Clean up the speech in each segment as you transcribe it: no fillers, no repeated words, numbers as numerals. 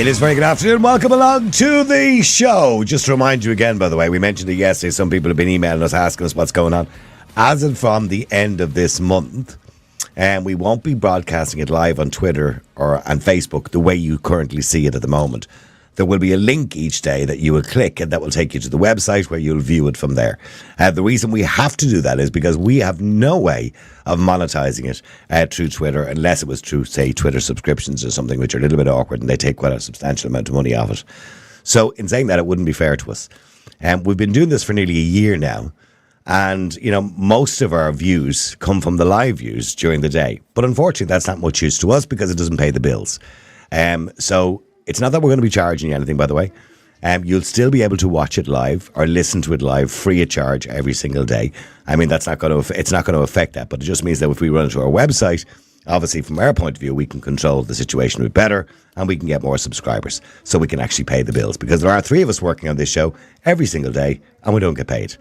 It is very good afternoon. Welcome along to the show. Just to remind you again, by the way, we mentioned it yesterday. Some people have been emailing us asking us what's going on. As of from the end of this month, and we won't be broadcasting it live on Twitter or on Facebook the way you currently see it at the moment. There will be a link each day that you will click and that will take you to the website where you'll view it from there. The reason we have to do that is because we have no way of monetizing it through Twitter unless it was through, say, Twitter subscriptions or something, which are a little bit awkward and they take quite a substantial amount of money off it. So in saying that, it wouldn't be fair to us. We've been doing this for nearly a year now. And, you know, most of our views come from the live views during the day. But unfortunately, that's not much use to us because it doesn't pay the bills. So it's not that we're going to be charging you anything, by the way. You'll still be able to watch it live or listen to it live free of charge every single day. I mean, it's not going to affect that, but it just means that if we run it to our website, obviously from our point of view, we can control the situation a bit better and we can get more subscribers so we can actually pay the bills, because there are three of us working on this show every single day and we don't get paid.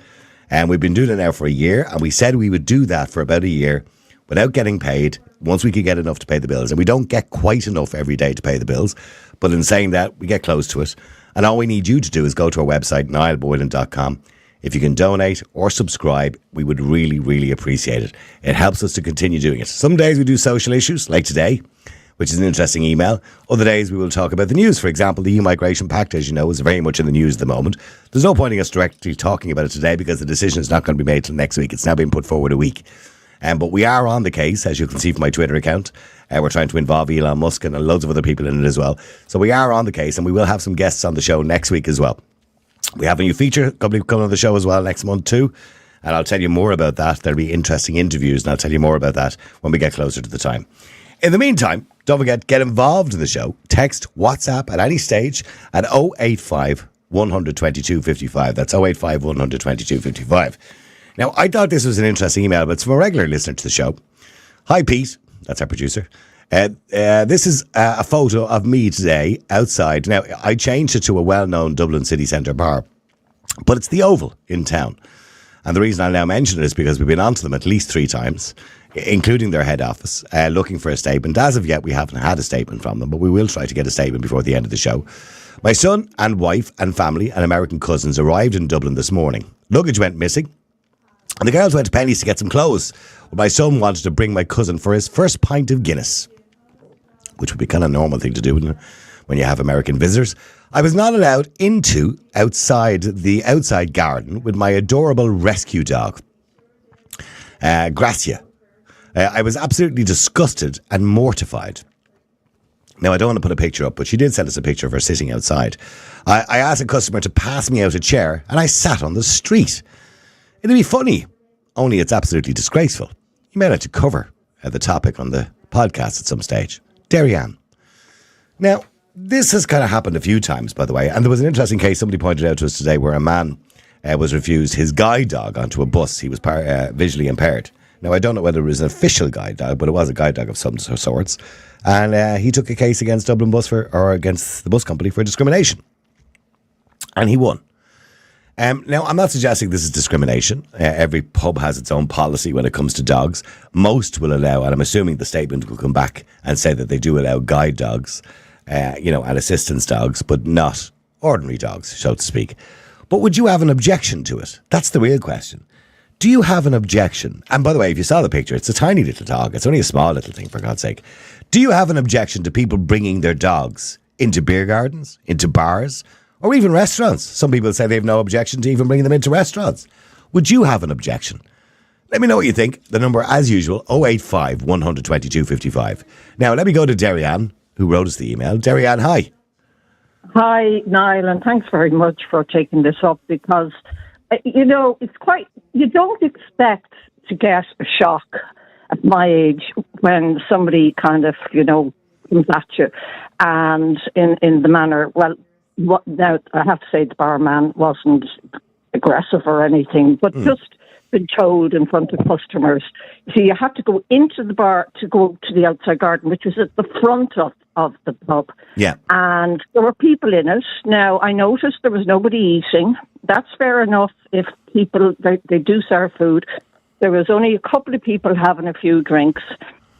And we've been doing it now for a year, and we said we would do that for about a year without getting paid once we could get enough to pay the bills. And we don't get quite enough every day to pay the bills, but in saying that, we get close to it. And all we need you to do is go to our website, niallboylan.com. If you can donate or subscribe, we would really, really appreciate it. It helps us to continue doing it. Some days we do social issues, like today, which is an interesting email. Other days we will talk about the news. For example, the EU-Migration Pact, as you know, is very much in the news at the moment. There's no point in us directly talking about it today because the decision is not going to be made till next week. It's now been put forward a week. But we are on the case, as you can see from my Twitter account. We're trying to involve Elon Musk and loads of other people in it as well. So we are on the case, and we will have some guests on the show next week as well. We have a new feature coming on the show as well next month too. And I'll tell you more about that. There'll be interesting interviews, and I'll tell you more about that when we get closer to the time. In the meantime, don't forget, get involved in the show. Text WhatsApp at any stage at 085 122 55. That's 085 122 55. Now, I thought this was an interesting email, but it's from a regular listener to the show. Hi, Pete. That's our producer. This is a photo of me today outside. Now, I changed it to a well-known Dublin city centre bar, but it's the Oval in town. And the reason I now mention it is because we've been on to them at least 3 times, including their head office, looking for a statement. As of yet, we haven't had a statement from them, but we will try to get a statement before the end of the show. My son and wife and family and American cousins arrived in Dublin this morning. Luggage went missing, and the girls went to Penny's to get some clothes. Well, my son wanted to bring my cousin for his first pint of Guinness, which would be kind of a normal thing to do when you have American visitors. I was not allowed outside the outside garden with my adorable rescue dog, Gracia. I was absolutely disgusted and mortified. Now, I don't want to put a picture up, but she did send us a picture of her sitting outside. I asked a customer to pass me out a chair, and I sat on the street. It'd be funny, only it's absolutely disgraceful. You may like to cover the topic on the podcast at some stage. Derry-Ann. Now, this has kind of happened a few times, by the way, and there was an interesting case somebody pointed out to us today where a man was refused his guide dog onto a bus. He was visually impaired. Now, I don't know whether it was an official guide dog, but it was a guide dog of some sorts. And he took a case against Dublin Bus or against the bus company for discrimination. And he won. Now, I'm not suggesting this is discrimination. Every pub has its own policy when it comes to dogs. Most will allow, and I'm assuming the statement will come back and say that they do allow guide dogs, and assistance dogs, but not ordinary dogs, so to speak. But would you have an objection to it? That's the real question. Do you have an objection? And by the way, if you saw the picture, it's a tiny little dog. It's only a small little thing, for God's sake. Do you have an objection to people bringing their dogs into beer gardens, into bars, or even restaurants? Some people say they have no objection to even bringing them into restaurants. Would you have an objection? Let me know what you think. The number, as usual, 085 122 55. Now, let me go to Derry-Ann, who wrote us the email. Derry-Ann, hi. Hi, Niall, and thanks very much for taking this up because, it's quite, you don't expect to get a shock at my age when somebody kind of, comes at you and in the manner, now I have to say the barman wasn't aggressive or anything, but just been told in front of customers. So you had to go into the bar to go to the outside garden, which was at the front of the pub. Yeah. And there were people in it. Now, I noticed there was nobody eating. That's fair enough if people, they do serve food. There was only a couple of people having a few drinks.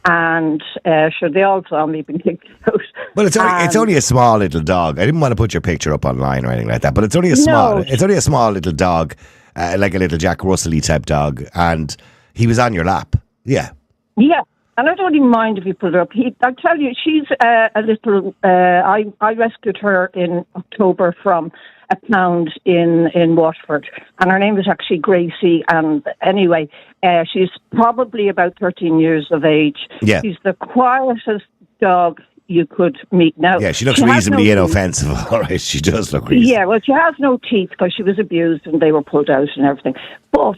And sure, they all saw me being kicked out. But it's only a small little dog. I didn't want to put your picture up online or anything like that. But it's only a small little dog, like a little Jack Russell-y type dog, and he was on your lap. Yeah. Yeah. And I don't even mind if you put her up. I tell you, she's a little. I rescued her in October from a pound in Watford, and her name was actually Gracie. And anyway, she's probably about 13 years of age. Yeah. She's the quietest dog you could meet. Now, yeah, she looks reasonably inoffensive. All right, she does look reasonable. Yeah, well, she has no teeth because she was abused and they were pulled out and everything. But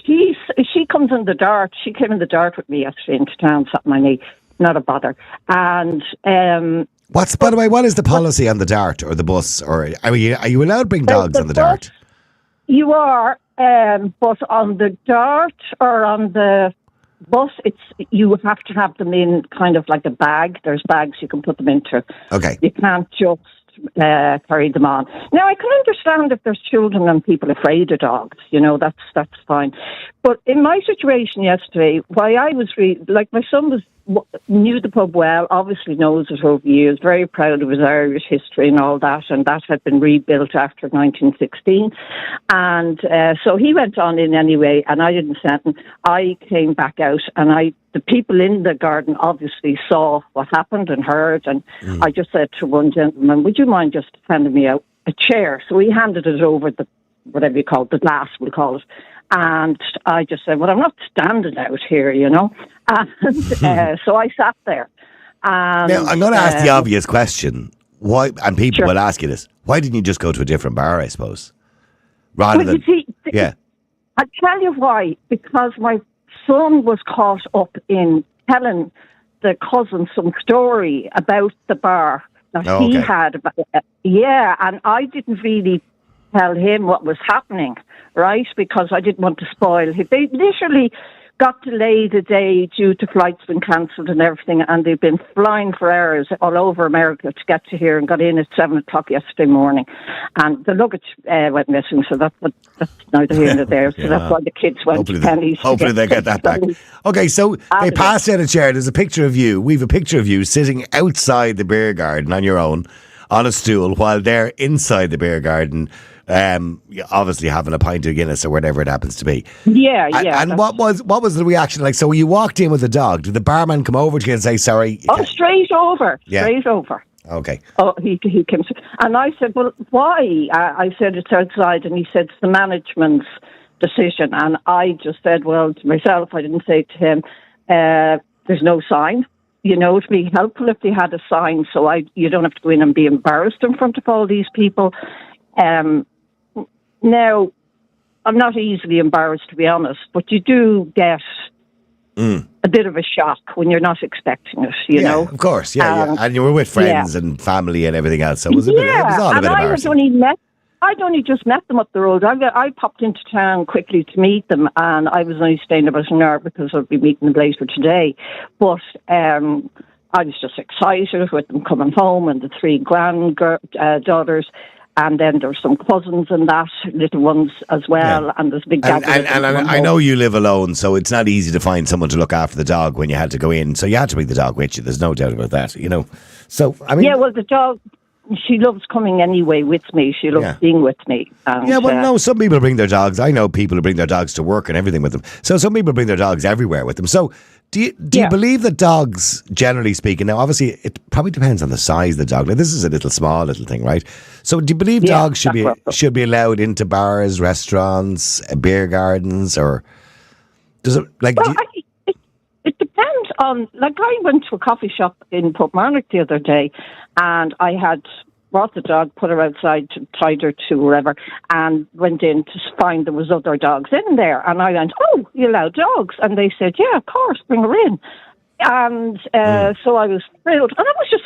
she comes in the dart. She came in the dart with me actually into town, sat on my knee. Not a bother. And by the way, what is the policy on the dart or the bus? Or are you allowed to bring dogs on the dart? You are, but on the dart or on the bus, you have to have them in kind of like a bag. There's bags you can put them into. Okay. You can't just carry them on. Now, I can understand if there's children and people afraid of dogs. That's fine. But in my situation yesterday, why I was my son knew the pub well, obviously knows it over the years, very proud of his Irish history and all that, and that had been rebuilt after 1916. And so he went on in anyway, and I didn't send him. I came back out, and the people in the garden obviously saw what happened and heard, and I just said to one gentleman, would you mind just handing me out a chair? So he handed it over the, whatever you call it, the glass, we'll call it. And I just said, well, I'm not standing out here, And so I sat there. Now, I'm going to ask the obvious question. Why? And people will ask you this. Why didn't you just go to a different bar, I suppose? Rather than... yeah. I'll tell you why. Because my son was caught up in telling the cousin some story about the bar that he had. And I didn't really tell him what was happening, right? Because I didn't want to spoil. They literally got delayed a day due to flights being cancelled and everything, and they've been flying for hours all over America to get to here, and got in at 7 o'clock yesterday morning. And the luggage went missing, so that's neither here nor there. So that's why the kids went to Penny's. Hopefully they get that back. Okay, so they passed out a chair. There's a picture of you. We have a picture of you sitting outside the beer garden on your own on a stool while they're inside the beer garden, obviously having a pint of Guinness or whatever it happens to be. Yeah. And what was the reaction like? So when you walked in with the dog, did the barman come over to you and say sorry? Oh, straight over. Yeah. Straight over. Okay. Oh, he came. And I said, well, why? I said, it's outside. And he said, it's the management's decision. And I just said, well, to myself, I didn't say to him, there's no sign. It'd be helpful if they had a sign so you don't have to go in and be embarrassed in front of all these people. Now, I'm not easily embarrassed, to be honest, but you do get a bit of a shock when you're not expecting it, you know? Of course, yeah. And you were with friends and family and everything else, so it was all a bit embarrassing. I'd only just met them up the road. I popped into town quickly to meet them, and I was only staying about an hour because I'll be meeting them later today. But I was just excited with them coming home and the 3 granddaughters. And then there's some cousins and that, little ones as well, and there's a big gathering. And I know you live alone, so it's not easy to find someone to look after the dog when you had to go in. So you had to bring the dog with you. There's no doubt about that, So, I mean... Yeah, well, the dog, she loves coming anyway with me. She loves being with me. And, some people bring their dogs. I know people who bring their dogs to work and everything with them. So some people bring their dogs everywhere with them. So do you believe that dogs, generally speaking, now obviously it probably depends on the size of the dog. Now this is a small little thing, right? So do you believe dogs should be allowed into bars, restaurants, beer gardens, or does it like? Well, it depends on. Like I went to a coffee shop in Portmarnock the other day, and I had brought the dog, put her outside, tied her to wherever, and went in to find there was other dogs in there. And I went, oh, you allow dogs? And they said, yeah, of course, bring her in. And so I was thrilled. And it was just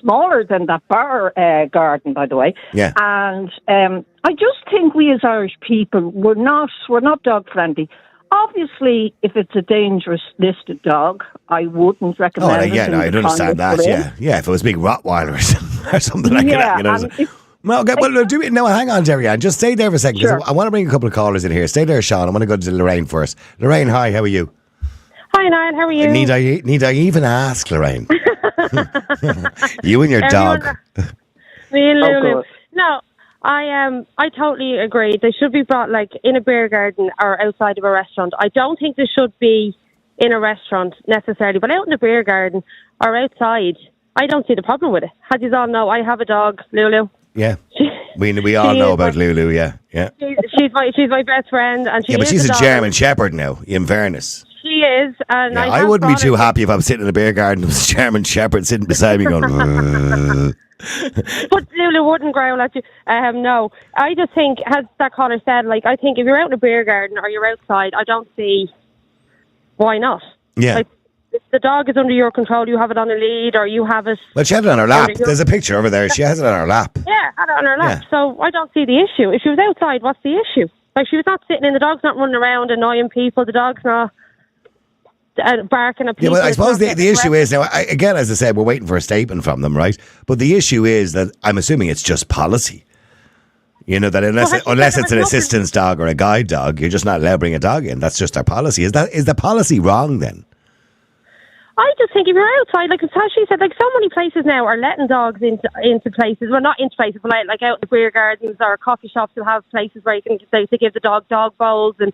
smaller than that bar garden, by the way. Yeah. And I just think we as Irish people, we're not dog friendly. Obviously, if it's a dangerous listed dog, I wouldn't recommend it. Yeah, I'd understand that. Yeah, if it was a big Rottweiler or something like that, Well, do it. No, hang on, Jerry-Ann. Just stay there for a second. I want to bring a couple of callers in here. Stay there, Sean. I want to go to Lorraine first. Lorraine, hi. How are you? Hi, Hi, Niall. How are you? Need I even ask, Lorraine? You and your dog. Me and Lulu. God. No, I totally agree. They should be brought like in a beer garden or outside of a restaurant. I don't think they should be in a restaurant necessarily, but out in a beer garden or outside, I don't see the problem with it. As you all know, I have a dog, Lulu. Yeah. We all know about Lulu, yeah. She's my best friend, and but she's a German Shepherd now, in fairness. She is, and I wouldn't be too happy if I was sitting in a bear garden with a German Shepherd sitting beside me going... But Lulu wouldn't growl at you. No. I just think, as that caller said, like, I think if you're out in a beer garden or you're outside, I don't see why not. Yeah. Like, if the dog is under your control, you have it on a lead or you have it... Well, she had it on her lap. There's a picture over there. She has it on her lap. Yeah, had it on her lap. Yeah. So I don't see the issue. If she was outside, what's the issue? Like, she was not sitting in, the dog's not running around annoying people, the dog's not barking at people. Yeah, well, I suppose the issue is, now, again, as I said, we're waiting for a statement from them, right? But the issue is that I'm assuming it's just policy. You know, that unless it's an assistance dog or a guide dog, you're just not allowed to bring a dog in. That's just their policy. Is the policy wrong then? I just think if you're outside, like she said, like so many places now are letting dogs into places. Well, not into places, but like out in the beer gardens or coffee shops will have places where you can they give the dog bowls and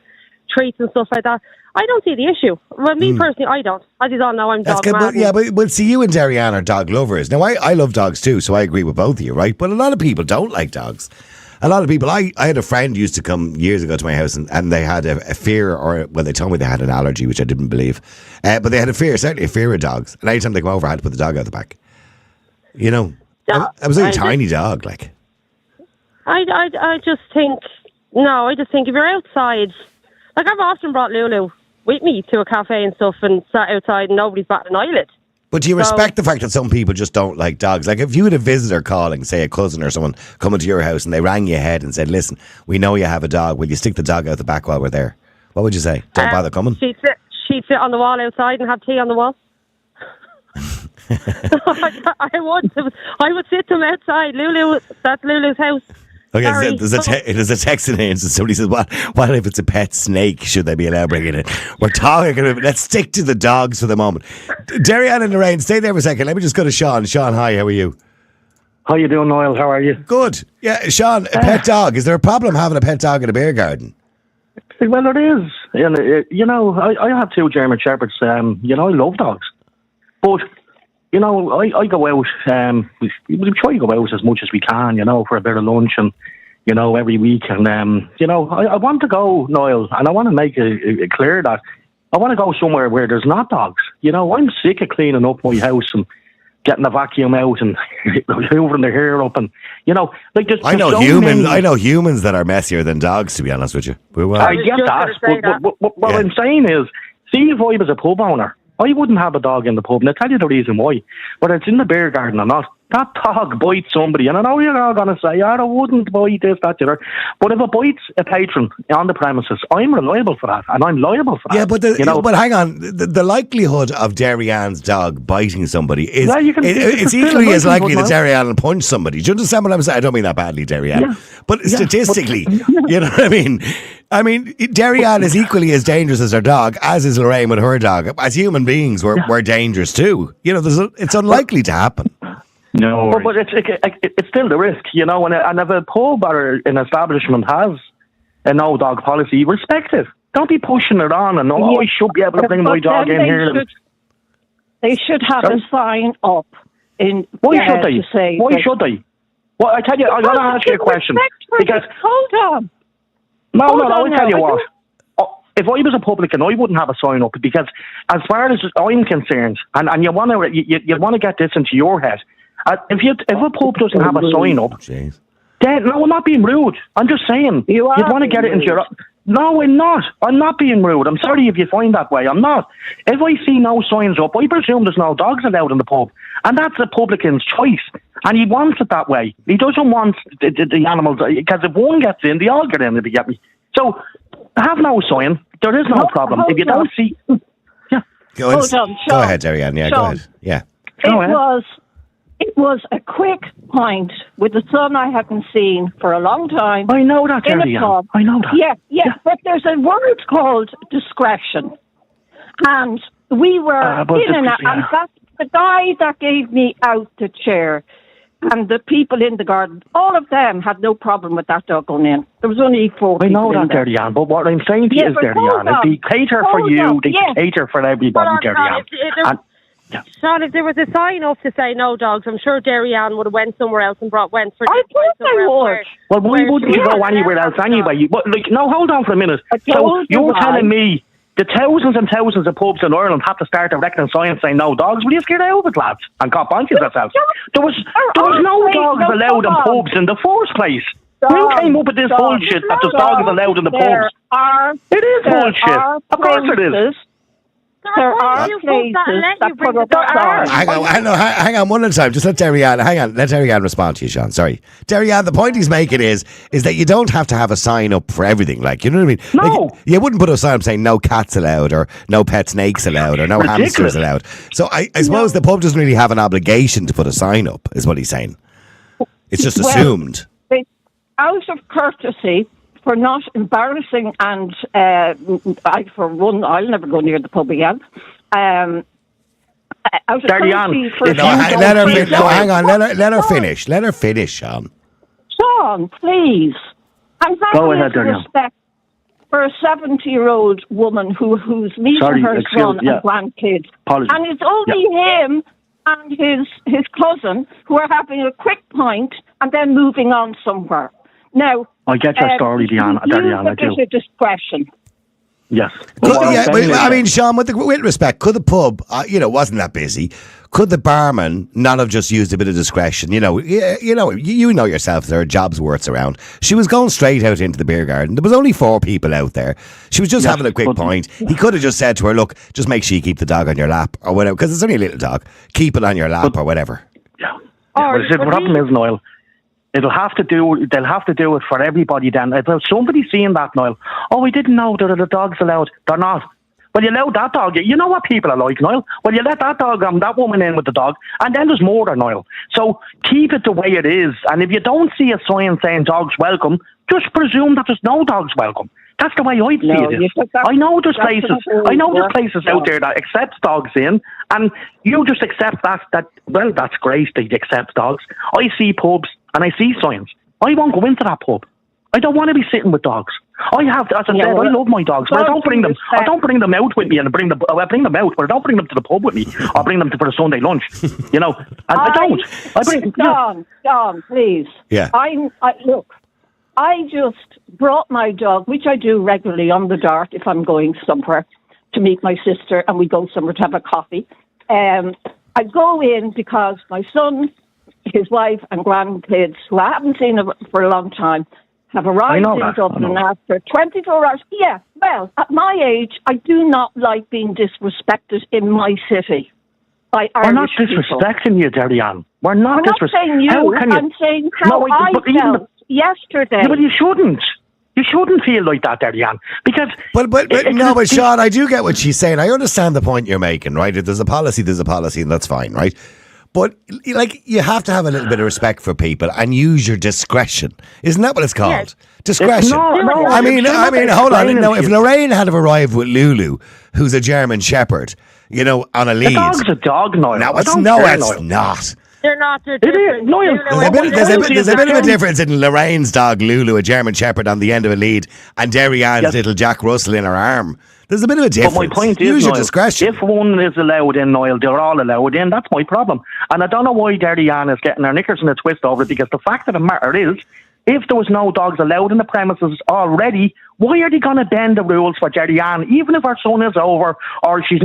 treats and stuff like that. I don't see the issue. Well, me personally, I don't. As you all know, I'm dog mad. But see, you and Darianne are dog lovers. Now, I love dogs too, so I agree with both of you, right? But a lot of people don't like dogs. A lot of people, I had a friend who used to come years ago to my house and they had a fear, or, well, they told me they had an allergy, which I didn't believe. But they had certainly a fear of dogs. And anytime they come over, I had to put the dog out the back. You know, I was like a tiny dog, like. I just think if you're outside, like I've often brought Lulu with me to a cafe and stuff and sat outside and nobody's batted an eyelid. But do you respect the fact that some people just don't like dogs? Like if you had a visitor calling, say a cousin or someone coming to your house and they rang you ahead and said, listen, we know you have a dog, will you stick the dog out the back while we're there? What would you say? Don't bother coming? She'd sit on the wall outside and have tea on the wall. I would sit them outside. That's Lulu's house. Okay, there's a text in here and somebody says, what if it's a pet snake? Should they be allowed to bring it in? We're talking, let's stick to the dogs for the moment. Darianne and Lorraine, stay there for a second. Let me just go to Sean. Sean, hi, how are you? How you doing, Niall? How are you? Good. Yeah, Sean, a pet dog. Is there a problem having a pet dog in a beer garden? Well, there is. You know, I have 2 German Shepherds. You know, I love dogs. But, you know, I go out, we try to go out as much as we can, you know, for a bit of lunch and, you know, every week. And, you know, I want to go, Niall, and I want to make it clear that I want to go somewhere where there's not dogs. You know, I'm sick of cleaning up my house and getting the vacuum out and hoovering the hair up and, you know, like there's I know humans that are messier than dogs, to be honest with you. I get that, but what I'm saying is, see if I was a pub owner, I wouldn't have a dog in the pub, and I'll tell you the reason why. Whether it's in the beer garden or not, that dog bites somebody, and I know you're all going to say, I wouldn't bite this, that, the other. But if it bites a patron on the premises, I'm reliable for that, and I'm liable for that. Yeah, but hang on, the likelihood of Darianne's dog biting somebody is it's equally as likely that Darianne will punch somebody. Do you understand what I'm saying? I don't mean that badly, Darianne. Yeah. But statistically, you know what I mean? I mean, Darianne is equally as dangerous as her dog, as is Lorraine with her dog. As human beings, we're dangerous too. You know, it's unlikely to happen. No, but it's still the risk, you know. And if a pub or an establishment has a no dog policy, respect it. Don't be pushing it on and I should be able to bring my dog in here. They should have a sign up in. Why should they? Why should they? Well, I tell you, I'm going to ask you a question because hold on. No, I'll tell you what. If I was a publican, I wouldn't have a sign up because, as far as I'm concerned, and you want to get this into your head. If a pub doesn't have a sign up, then no, I'm not being rude. I'm just saying you'd want to get it into your. No, I'm not. I'm not being rude. I'm sorry if you find that way. I'm not. If I see no signs up, I presume there's no dogs allowed in the pub, and that's a publican's choice. And he wants it that way. He doesn't want the animals because if one gets in, they all get in. If you get me. So have no sign. There is no problem. If you don't see, yeah. Go ahead, Darianne. Yeah, Sean, go ahead. Yeah. It was a quick pint with the son I hadn't seen for a long time. I know that, Darianne. I know that. Yeah. But there's a word called discretion. And we were but in and out, yeah. and that's the guy that gave me out the chair. And the people in the garden, all of them had no problem with that dog going in. There was only 4 I people know in that, there. Dirty Ann, but what I'm saying to you Yeah, is, but Dirty hold Ann, if on. they cater for Hold you, on, they yeah. cater for everybody, Dirty Ann. Sean, if there was a sign up to say no dogs, I'm sure Derry Ann would have went somewhere else and went for. I thought they would. Well, why wouldn't you go anywhere else anyway? No, hold on for a minute. So you're telling me the thousands and thousands of pubs in Ireland have to start erecting signs saying no dogs? Will you get out of it, lads, and cop on to yourselves? There was no dogs allowed in pubs in the first place. Who came up with this bullshit that there's dogs allowed in the pubs? It is bullshit. Of course it is. There are places that put up signs. Hang on, one at a time. Just let Derry Ann, let Derry Ann respond to you, Sean. Sorry. Derry Ann, the point he's making is that you don't have to have a sign up for everything. Like, you know what I mean? No. Like, you wouldn't put a sign up saying no cats allowed or no pet snakes allowed or no hamsters allowed. So I suppose the pub doesn't really have an obligation to put a sign up, is what he's saying. It's just assumed. Out of courtesy, for not embarrassing, and for one, I'll never go near the pub again. Out of courtesy, hang on. Let her finish. Let her finish, Sean. Sean, please. And that is respect for a 70-year-old woman who's meeting her son and grandkids. Apologies. And it's only him and his cousin who are having a quick pint and then moving on somewhere. Now, I get your story, Diana. I do. Use discretion. Yes. I mean, Sean, with respect, could the pub, wasn't that busy? Could the barman not have just used a bit of discretion? You know yourself. There are jobs worths around. She was going straight out into the beer garden. There was only 4 people out there. She was just having a quick point. He could have just said to her, "Look, just make sure you keep the dog on your lap or whatever, because it's only a little dog. Keep it on your lap or whatever." Yeah. But the problem is, Niall, they'll have to do it for everybody then. If somebody's seeing that, Niall, I didn't know that the dogs allowed. They're not. Well, you allow that dog. You know what people are like, Niall. Well, you let that dog that woman in with the dog, and then there's more there, Niall. So keep it the way it is. And if you don't see a sign saying dogs welcome, just presume that there's no dogs welcome. That's the way I see it. I know there's places out there that accept dogs in, and you just accept that. Well, that's great that you accept dogs. I see pubs and I see signs. I won't go into that pub. I don't want to be sitting with dogs. I love my dogs, but I don't bring them. I don't bring them out with me, and I bring them out, but I don't bring them to the pub with me. I'll bring them for a Sunday lunch. You know, and I don't. I bring John, please. Yeah. Look. I just brought my dog, which I do regularly on the dart if I'm going somewhere to meet my sister, and we go somewhere to have a coffee. I go in because my son, his wife, and grandkids, who I haven't seen for a long time, have arrived in Dublin after 24 hours. Yeah, well, at my age, I do not like being disrespected in my city. We're not disrespecting you, Derry Ann. We're not saying you. I'm saying how I felt yesterday. Yeah, but you shouldn't. You shouldn't feel like that, Derry Ann. Because but Sean, I do get what she's saying. I understand the point you're making, right? If there's a policy, and that's fine, right? But you have to have a little bit of respect for people and use your discretion. Isn't that what it's called? Yes. Discretion. No. I mean, hold on. No, if Lorraine had arrived with Lulu, who's a German Shepherd, on a lead. The dog's a dog, Niall. No, it's not. They're not. They're different. There's a bit of a difference in Lorraine's dog, Lulu, a German Shepherd, on the end of a lead, and Derry Ann's little Jack Russell in her arm. There's a bit of a difference. But my point is, use your Niall, discretion. If one is allowed in, Niall, they're all allowed in. That's my problem. And I don't know why Derry Ann is getting her knickers in a twist over it, because the fact of the matter is, if there was no dogs allowed in the premises already, why are they going to bend the rules for Derry Ann? Even if her son is over or you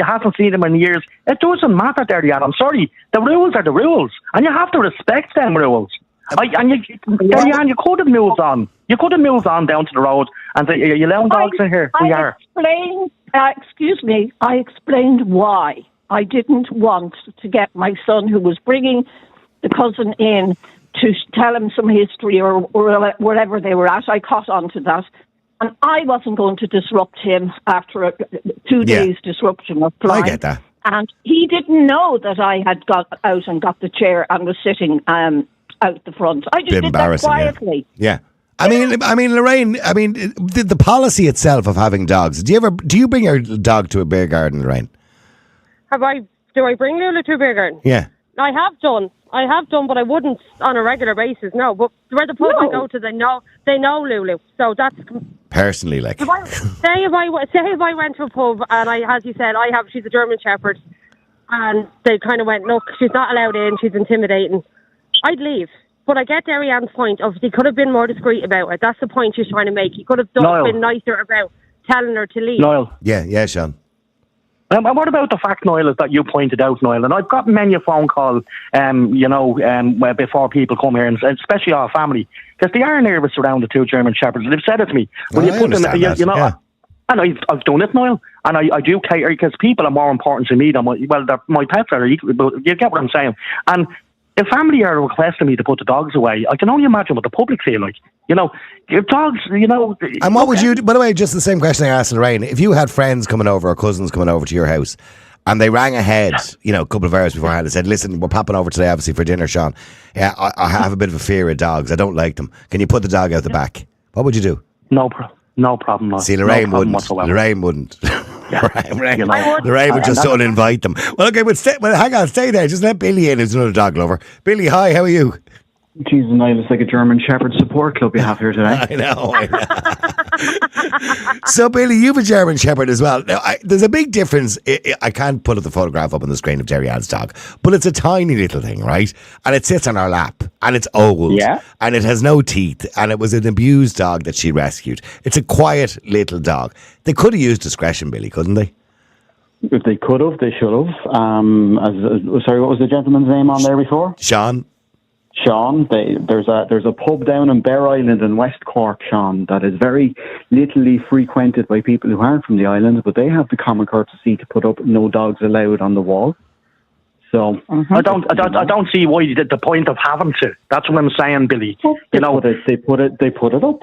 hasn't seen him in years, it doesn't matter, Derry Ann. I'm sorry. The rules are the rules, and you have to respect them rules. Derry Ann, you could have moved on. You could have moved on down to the road and say, "Are you allowing dogs in here?" We are. I explained why I didn't want to get my son, who was bringing the cousin in, to tell him some history or wherever they were at. I caught on to that. And I wasn't going to disrupt him after a 2 days disruption of flying. I get that. And he didn't know that I had got out and got the chair and was sitting out the front. I just did that quietly. Yeah. I mean, Lorraine, the policy itself of having dogs, do you bring your dog to a beer garden, Lorraine? Do I bring Lulu to a beer garden? Yeah. I have done, but I wouldn't on a regular basis. No, but where the pub I go to, they know Lulu, so that's personally like. Say if I went to a pub and as you said, she's a German Shepherd, and they kind of went, look, she's not allowed in, she's intimidating. I'd leave. But I get Ariane's point of he could have been more discreet about it. That's the point she's trying to make. He could have been nicer about telling her to leave. Niall. Yeah, Sean. And what about the fact, Niall, is that you pointed out, Niall, and I've got many a phone call, before people come here, and especially our family, because they are nervous around the two German Shepherds. They've said it to me. When I understand that. And I've done it, Niall, and I do cater, because people are more important to me than my pets are equal, but you get what I'm saying. And if family are requesting me to put the dogs away, I can only imagine what the public feel like. If dogs, And what would you do? By the way, just the same question I asked Lorraine. If you had friends coming over or cousins coming over to your house and they rang ahead, a couple of hours beforehand and said, listen, we're popping over today, obviously, for dinner, Sean. Yeah, I have a bit of a fear of dogs. I don't like them. Can you put the dog out the back? What would you do? No problem. No. See, Lorraine no wouldn't. Whatsoever. Lorraine wouldn't. Yeah. Lorraine would just uninvite them. Well, okay, hang on, stay there. Just let Billy in, who's another dog lover. Billy, hi, how are you? Jesus, Niall, it's like a German Shepherd support club you have here today. I know. So, Billy, you have a German Shepherd as well. Now, there's a big difference. I can't put the photograph up on the screen of Ariane's dog, but it's a tiny little thing, right? And it sits on our lap, and it's old, and it has no teeth, and it was an abused dog that she rescued. It's a quiet little dog. They could have used discretion, Billy, couldn't they? If they could have, they should have. Sorry, what was the gentleman's name on there before? Sean, there's a pub down in Bear Island in West Cork, Sean, that is very littly frequented by people who aren't from the island, but they have the common courtesy to put up no dogs allowed on the wall. So I don't see why you did the point of having to. That's what I'm saying, Billy. Well, they put it up.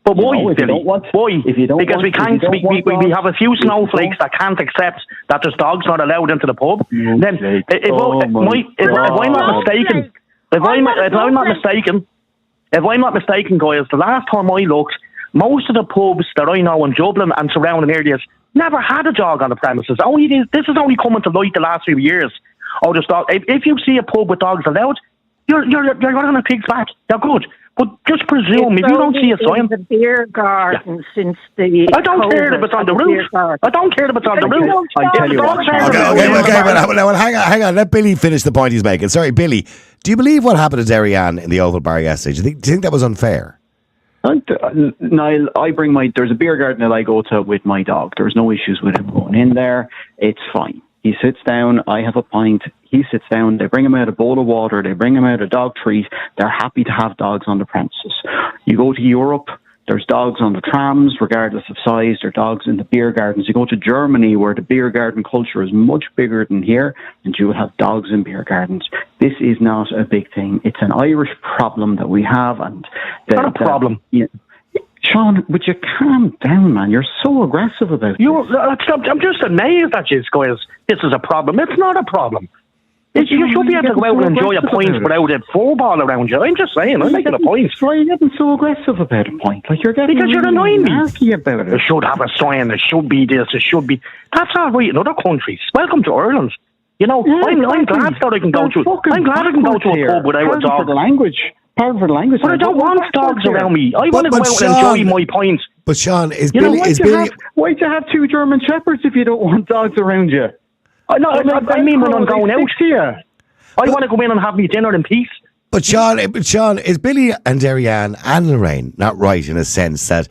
But why, Billy? Why? Because we have a few snowflakes that can't accept that there's dogs not allowed into the pub. Then, if I'm not mistaken. If I'm not mistaken, guys, the last time I looked, most of the pubs that I know in Dublin and surrounding areas never had a dog on the premises. This is only coming to light the last few years. If you see a pub with dogs allowed, you're on a pig's back. You're good. But just presume, if you don't see a sign... the beer garden since the... I don't care if it's on the roof. I don't care if it's on the roof. Okay, well, hang on. Let Billy finish the point he's making. Sorry, Billy, do you believe what happened to Ariane in the Oval Bar yesterday? Do you think that was unfair? Niall, there's a beer garden that I go to with my dog. There's no issues with him going in there. It's fine. He sits down, I have a pint, he sits down, they bring him out a bowl of water, they bring him out a dog treat. They're happy to have dogs on the premises. You go to Europe, there's dogs on the trams, regardless of size. There are dogs in the beer gardens. You go to Germany, where the beer garden culture is much bigger than here, and you will have dogs in beer gardens. This is not a big thing. It's an Irish problem that we have. And not a problem. Sean, would you calm down, man? You're so aggressive about it. I'm just amazed at you, guys. This is a problem. It's not a problem. You should be able to go out and enjoy a point without a football around you. I'm just saying, I'm making a point. Why are you getting so aggressive about a point? Like you're getting because you're annoying me. About it. It should have a sign. It should be this. It should be. That's all right in other countries. Welcome to Ireland. I'm glad that I can go to. I'm glad I can go to a pub without a dog. For the language. Part of the language. But I don't want dogs around me. I want to go out and enjoy my points. But Sean, why'd you have two German Shepherds if you don't want dogs around you? I mean when I'm going out here. I want to go in and have me dinner in peace. But Sean, is Billy and Ariane and Lorraine not right in a sense that,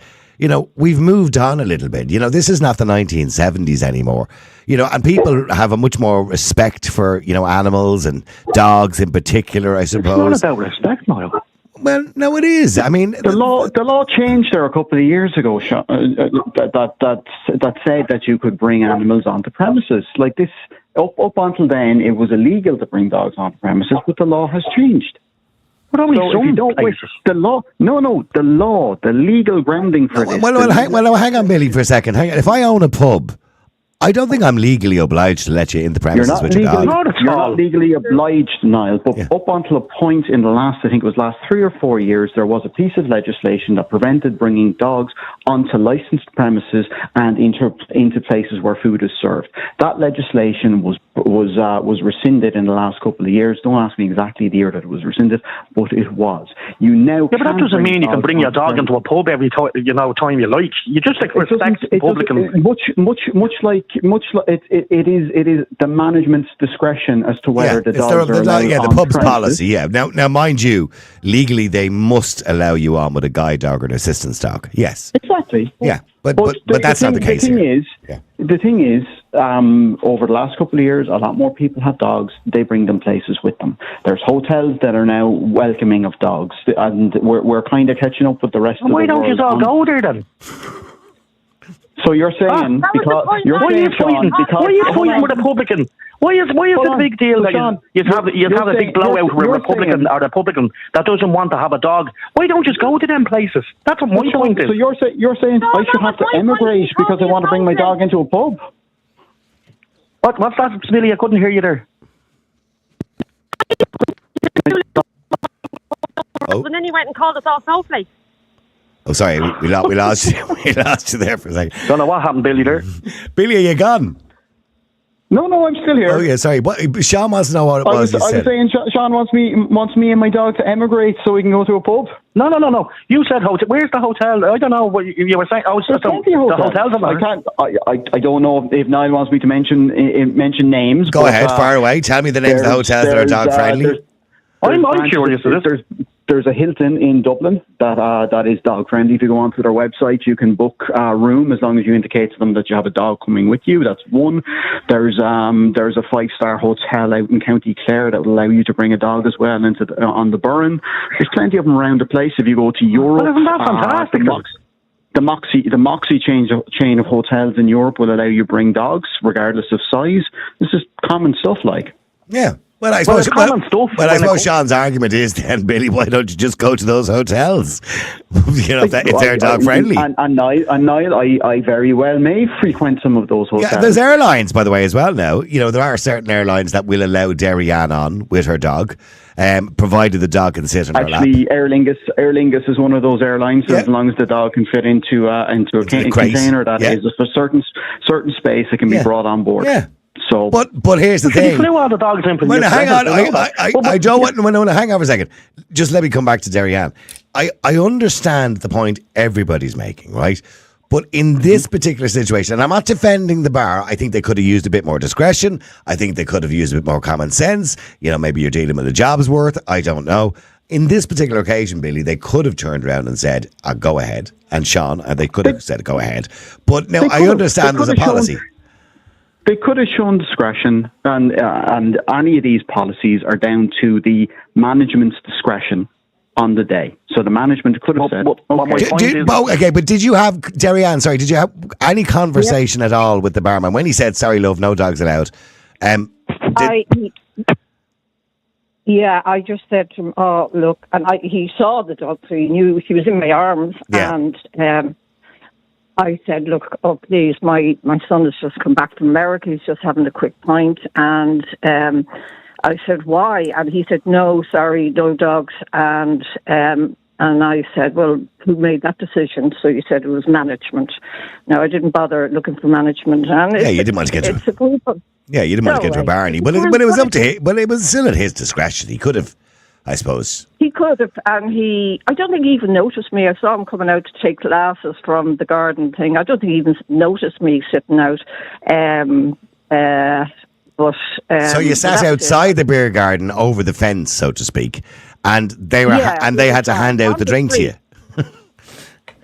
we've moved on a little bit. This is not the 1970s anymore. And people have a much more respect for, animals and dogs in particular, I suppose. It's not about respect, Niall. Well, no, it is. I mean, the law changed there a couple of years ago, Sean, that said that you could bring animals onto premises like this. Up until then, it was illegal to bring dogs onto premises, but the law has changed. But only some places. The law, the legal grounding for this. Well, hang on, Billy, for a second. Hang on. If I own a pub, I don't think I'm legally obliged to let you in the premises You're not with your legally, dog. you're not legally obliged, Niall, but up until a point in the last, I think it was last 3 or 4 years, there was a piece of legislation that prevented bringing dogs onto licensed premises and into places where food is served. That legislation was rescinded in the last couple of years. Don't ask me exactly the year that it was rescinded, but it was. You now but that doesn't mean you can bring your dog into a pub every time you like. You just respect the public. Much like it is the management's discretion as to whether the dogs are allowed the on pub's premises. policy. Yeah. Now, mind you, legally they must allow you on with a guide dog or an assistance dog. Yes. Exactly. Yeah, but that's not the case. The thing is, over the last couple of years, a lot more people have dogs. They bring them places with them. There's hotels that are now welcoming of dogs, and we're kind of catching up with the rest of the world. Why don't you all go there then? So you're saying because why are you fighting with a Republican? Why is the big deal that you have a big blowout with a Republican or a Republican that doesn't want to have a dog? Why don't you just go to them places? That's what my point is. So you're saying I should have to emigrate because I want to bring my dog into a pub? What's that, Billy? I couldn't hear you there. And then he went and called us all snowflakes. Oh, sorry, we lost you. We lost you there for a second. Don't know what happened, Billy. There, Billy, are you gone? No, I'm still here. Oh yeah, sorry. Sean wants to know what it was. I was saying Sean wants me and my dog to emigrate so we can go to a pub. No. You said hotel. Where's the hotel? I don't know what you were saying. Oh, it's just the hotels. I don't know if Niall wants me to mention names. Go ahead, far away. Tell me the names of the hotels that are dog friendly. I'm curious. There's a Hilton in Dublin that is dog friendly. If you go onto their website, you can book a room as long as you indicate to them that you have a dog coming with you. That's one. There's a 5-star hotel out in County Clare that will allow you to bring a dog as well on the Burren. There's plenty of them around the place. If you go to Europe, isn't that fantastic? The Moxie chain of hotels in Europe will allow you to bring dogs regardless of size. This is common stuff, like. Yeah. Well, I suppose Sean's argument is then, Billy, why don't you just go to those hotels? If they're dog friendly. And Niall, I very well may frequent some of those hotels. Yeah, there's airlines, by the way, as well now. There are certain airlines that will allow Derry-Ann on with her dog, provided the dog can sit on her lap. Actually, Aer Lingus is one of those airlines, as long as the dog can fit into a container that is a certain space, it can be brought on board. Yeah. So, but here's the thing. Flew all the dogs in. Hang on. I don't want to hang on for a second. Just let me come back to Derry-Ann. I understand the point everybody's making, right? But in this particular situation, and I'm not defending the bar, I think they could have used a bit more discretion. I think they could have used a bit more common sense. Maybe you're dealing with a job's worth. I don't know. In this particular occasion, Billy, they could have turned around and said, go ahead. And Sean, they could have said, go ahead. But now I understand there's a policy. They could have shown discretion, and any of these policies are down to the management's discretion on the day. So the management could have said, but did you have, Derry-Ann, did you have any conversation at all with the barman when he said, sorry, love, no dogs allowed? I just said to him, oh, look, and he saw the dog, so he knew he was in my arms, and I said, look, please, my son has just come back from America. He's just having a quick pint. And I said, why? And he said, no, sorry, no dogs. And I said, well, who made that decision? So he said it was management. Now, I didn't bother looking for management. And you didn't want to get to a group of... Yeah, you didn't want to get to a Barney. But it was up to him. But it was still at his discretion. He could have, I suppose. He could have, and I don't think he even noticed me. I saw him coming out to take classes from the garden thing. I don't think he even noticed me sitting out. So you sat outside the beer garden over the fence, so to speak, and they had to hand out the drink to you.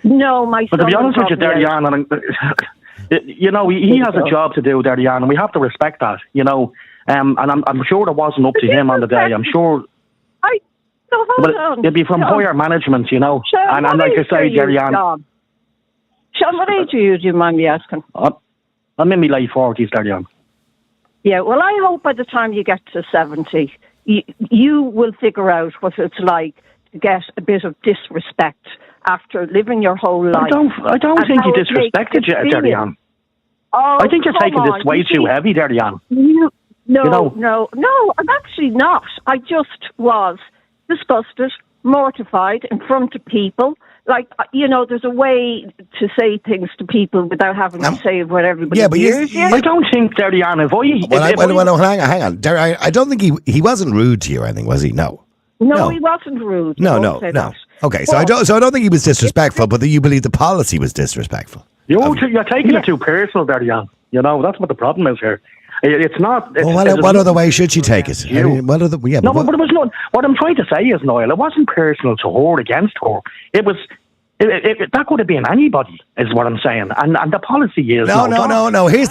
No, my son. But to be honest with you, Derry-Ann, he has a job to do, Derry-Ann, and we have to respect that, and I'm sure it wasn't up to him on the day. I'm sure. No, hold on. It'd be from higher management, and like I say, Derry-Ann. Sean, what age are you, do you mind me asking? I'm in my late 40s, Derry-Ann. Yeah, well, I hope by the time you get to 70, you will figure out what it's like to get a bit of disrespect after living your whole life. I don't think he disrespected you, Derry-Ann. Oh, I think you're come taking on. this way too heavy there, Jan. No, I'm actually not. I just was disgusted, mortified in front of people. Like, there's a way to say things to people without having to say what everybody hears. I don't think, there, Jan, hang on. Derry, I don't think he wasn't rude to you or anything, was he? No. No, he wasn't rude. No. Okay, so I don't think he was disrespectful, but you believe the policy was disrespectful. You're taking it too personal there, Jan. That's what the problem is here. It's not. What other way should she take it? I mean, but it was not. What I'm trying to say is, Niall, it wasn't personal to her against her. It was. That could have been anybody, is what I'm saying. And the policy is no. Here's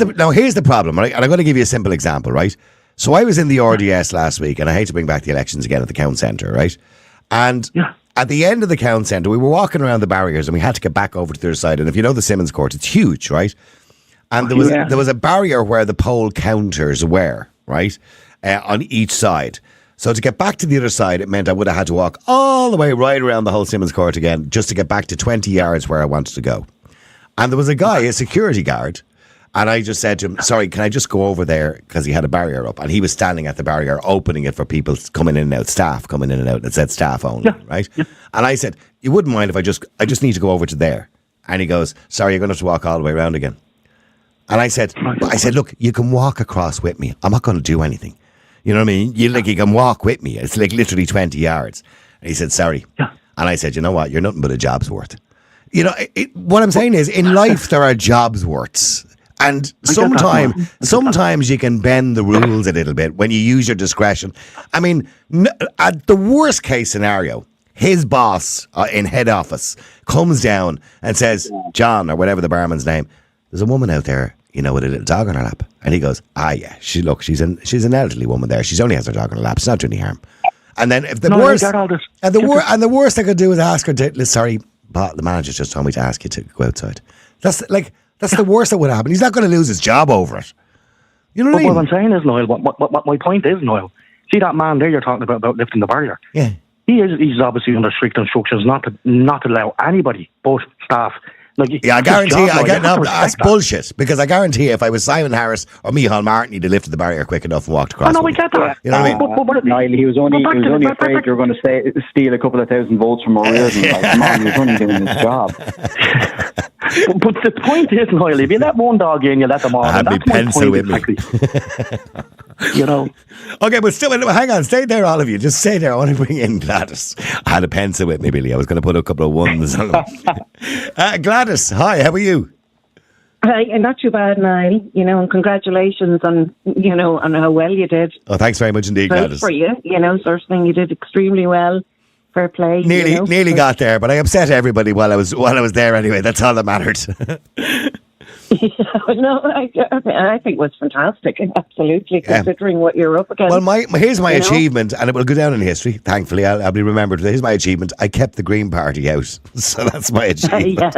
the problem, right? And I'm going to give you a simple example, right? So I was in the RDS last week, and I hate to bring back the elections again at the count centre, right? And at the end of the count centre, we were walking around the barriers, and we had to get back over to the other side. And if you know the Simmons Court, it's huge, right? And there was a barrier where the poll counters were, right, on each side. So to get back to the other side, it meant I would have had to walk all the way right around the whole Simmons Court again just to get back to 20 yards where I wanted to go. And there was a guy, a security guard, and I just said to him, sorry, can I just go over there? Because he had a barrier up, and he was standing at the barrier opening it for people coming in and out, staff coming in and out. It said staff only, right? Yeah. And I said, you wouldn't mind if I just need to go over to there. And he goes, sorry, you're going to have to walk all the way around again. And I said, look, you can walk across with me. I'm not going to do anything. You know what I mean? You can walk with me. It's like literally 20 yards. And he said, sorry. Yeah. And I said, you know what? You're nothing but a job's worth. What I'm saying is, in life, there are jobs worths. And sometimes you can bend the rules a little bit when you use your discretion. I mean, at the worst case scenario, his boss in head office comes down and says, John, or whatever the barman's name, there's a woman out there, with a little dog on her lap. And he goes, yeah, she's an elderly woman there. She only has her dog on her lap. It's not doing any harm. And then if the worst I could do is ask her to, sorry, but the manager just told me to ask you to go outside. That's the worst that would happen. He's not going to lose his job over it. You know what I mean? What I'm saying is, Niall, what my point is, Niall, see that man there you're talking about lifting the barrier? Yeah. He's obviously under strict instructions not to allow anybody, both staff. I guarantee that's bullshit, because I guarantee if I was Simon Harris or Micheál Martin, he'd have lifted the barrier quick enough and walked across. We get that. You know what I mean? Niall, he was only afraid you were going to steal a couple of thousand votes from O'Riordan. Come on, he was only doing his job. But the point is, Niall, if you let one dog in, you let them all. I had my pencil with me. Okay, but still, hang on, stay there, all of you. Just stay there. I want to bring in Gladys. I had a pencil with me, Billy. I was going to put a couple of ones on them. Gladys, hi, how are you? Hi, and not too bad, Niall. And congratulations on how well you did. Oh, thanks very much indeed, Gladys. For you, sort of thing. You did extremely well. Fair play. Nearly got there, but I upset everybody while I was there anyway. That's all that mattered. I think it was fantastic, absolutely, considering what you're up against. Well, here's my achievement, and it will go down in history. Thankfully, I'll be remembered. Here's my achievement. I kept the Green Party out, so that's my achievement.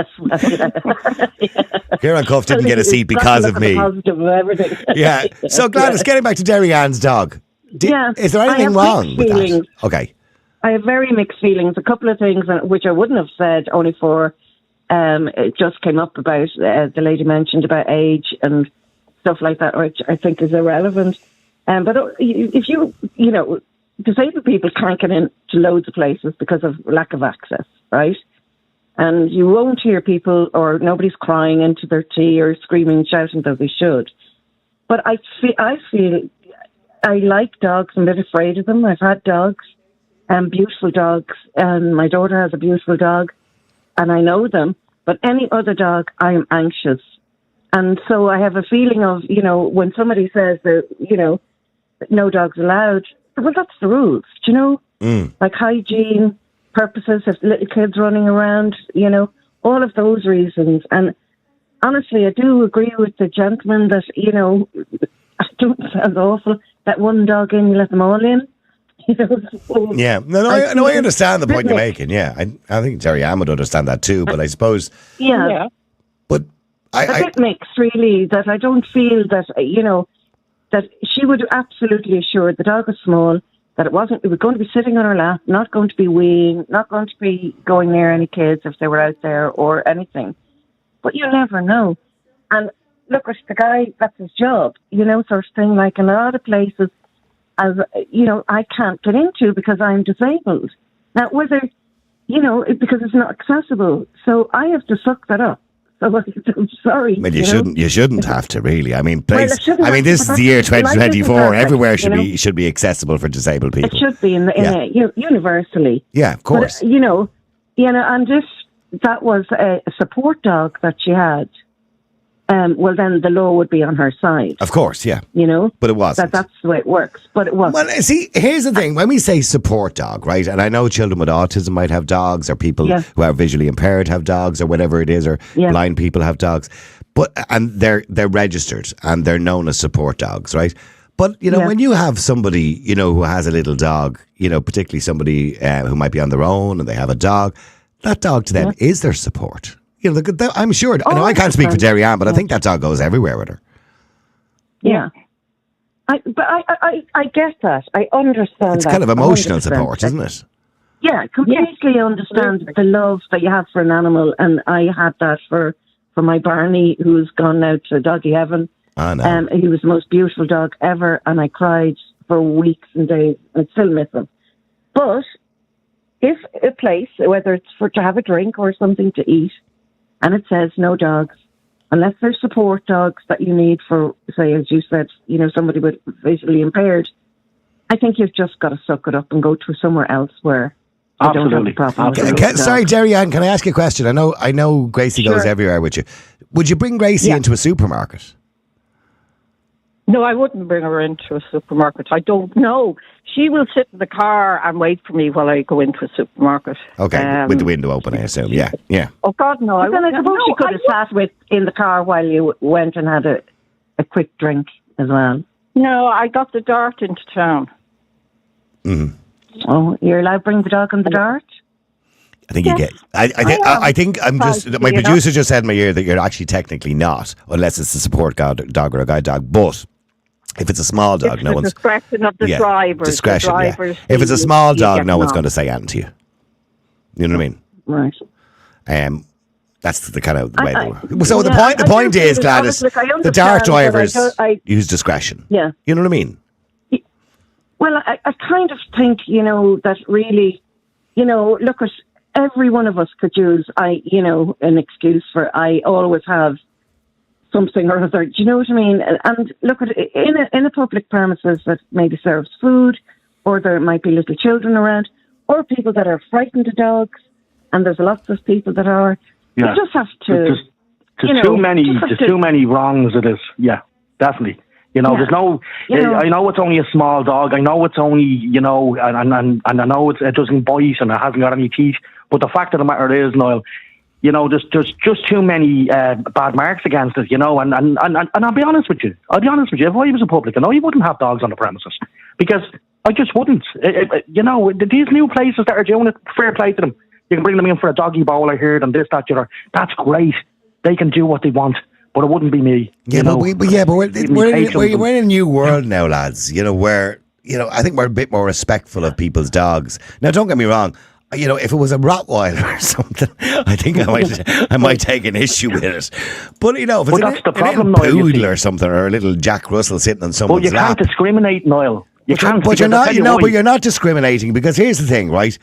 Kieran Cuff didn't get a seat because of me. Positive of everything. Yeah. So Gladys, getting back to Derry Ann's dog. Is there anything wrong with that? Okay. I have very mixed feelings. A couple of things which I wouldn't have said only for it just came up about the lady mentioned about age and stuff like that, which I think is irrelevant. But if disabled people can't get into loads of places because of lack of access, right? And you won't hear people or nobody's crying into their tea or screaming, shouting that they should. But I feel I like dogs. I'm a bit afraid of them. I've had dogs. Beautiful dogs, and my daughter has a beautiful dog, and I know them. But any other dog, I am anxious, and so I have a feeling of when somebody says that no dogs allowed. Well, that's the rules, like hygiene purposes, if little kids running around, all of those reasons. And honestly, I do agree with the gentleman that I don't sound awful. That one dog in, you let them all in. Yeah, I understand the point you're making. Yeah, I think Derry Ann would understand that too. But I suppose, but a bit mixed, really. That I don't feel that that she would absolutely assure the dog was small, that it was going to be sitting on her lap, not going to be weeing, not going to be going near any kids if they were out there or anything. But you never know. And look, at the guy, that's his job, sort of thing. Like in a lot of places, as I can't get into because I'm disabled. Now, whether, because it's not accessible, so I have to suck that up. So I'm sorry. Well, you shouldn't have to, really. I mean, Well, this is the year 2024. Perfect, Everywhere should be accessible for disabled people. It should be universally. Yeah, of course. But, and that was a support dog that she had. Well, then the law would be on her side. Of course, yeah. But it wasn't. That's the way it works. But it wasn't. Well, see, here's the thing. When we say support dog, right, and I know children with autism might have dogs, or people who are visually impaired have dogs, or whatever it is, or blind people have dogs, and they're registered and they're known as support dogs, right? But, when you have somebody, who has a little dog, particularly somebody who might be on their own and they have a dog, that dog to them is their support. I'm sure. I can't speak for Derry Ann, but I think that dog goes everywhere with her. Yeah. I get that. I understand it's that. It's kind of emotional support, isn't it? Yeah, completely understand the love that you have for an animal. And I had that for my Barney, who's gone now to doggy heaven. I know. He was the most beautiful dog ever, and I cried for weeks and days. I still miss him. But if a place, whether it's to have a drink or something to eat, and it says no dogs, unless they're support dogs that you need for, say, as you said, somebody with visually impaired, I think you've just got to suck it up and go to somewhere else where you don't have a problem. Sorry, Derry Ann, can I ask you a question? I know Gracie goes everywhere with you. Would you bring Gracie into a supermarket? No, I wouldn't bring her into a supermarket. I don't know. She will sit in the car and wait for me while I go into a supermarket. Okay, with the window open, I assume. Yeah. Oh, God, no. Then I suppose she could have sat in the car while you went and had a quick drink as well. No, I got the dart into town. Mm-hmm. Oh, you're allowed to bring the dog on the dart? I think you get. I think I'm just. My producer just said in my ear that you're actually technically not, unless it's a support dog or a guide dog. But if it's a small dog, it's the discretion of the driver. Discretion. If it's a small dog, no one's going to say anything to you. You know what I mean? Right. That's the kind of way they work. So the point is, Gladys, the dart drivers use discretion. Yeah. You know what I mean? Well, I kind of think, that really, look, at every one of us could use, an excuse for, I always have something or other. Do you know what I mean? And look, at in a public premises that maybe serves food, or there might be little children around, or people that are frightened of dogs, and there's lots of people that are. Yeah. You just have to. There's too many wrongs of this. Yeah, definitely. There's no. I know it's only a small dog. I know it's only and I know it doesn't bite and it hasn't got any teeth. But the fact of the matter is, Niall, there's just too many bad marks against it. And I'll be honest with you. If I was a publican, I wouldn't have dogs on the premises because I just wouldn't. These new places that are doing it, fair play to them. You can bring them in for a doggy bowl, I heard, and this, that, the other. That's great. They can do what they want. But it wouldn't be me. Yeah, but we're in a new world now, lads. Where I think we're a bit more respectful of people's dogs. Now, don't get me wrong. If it was a Rottweiler or something, I think I might take an issue with it. But if it's a little poodle or something, or a little Jack Russell sitting on someone's lap. Well, you can't discriminate, Niall. But you're not. But you're not discriminating because here's the thing, right?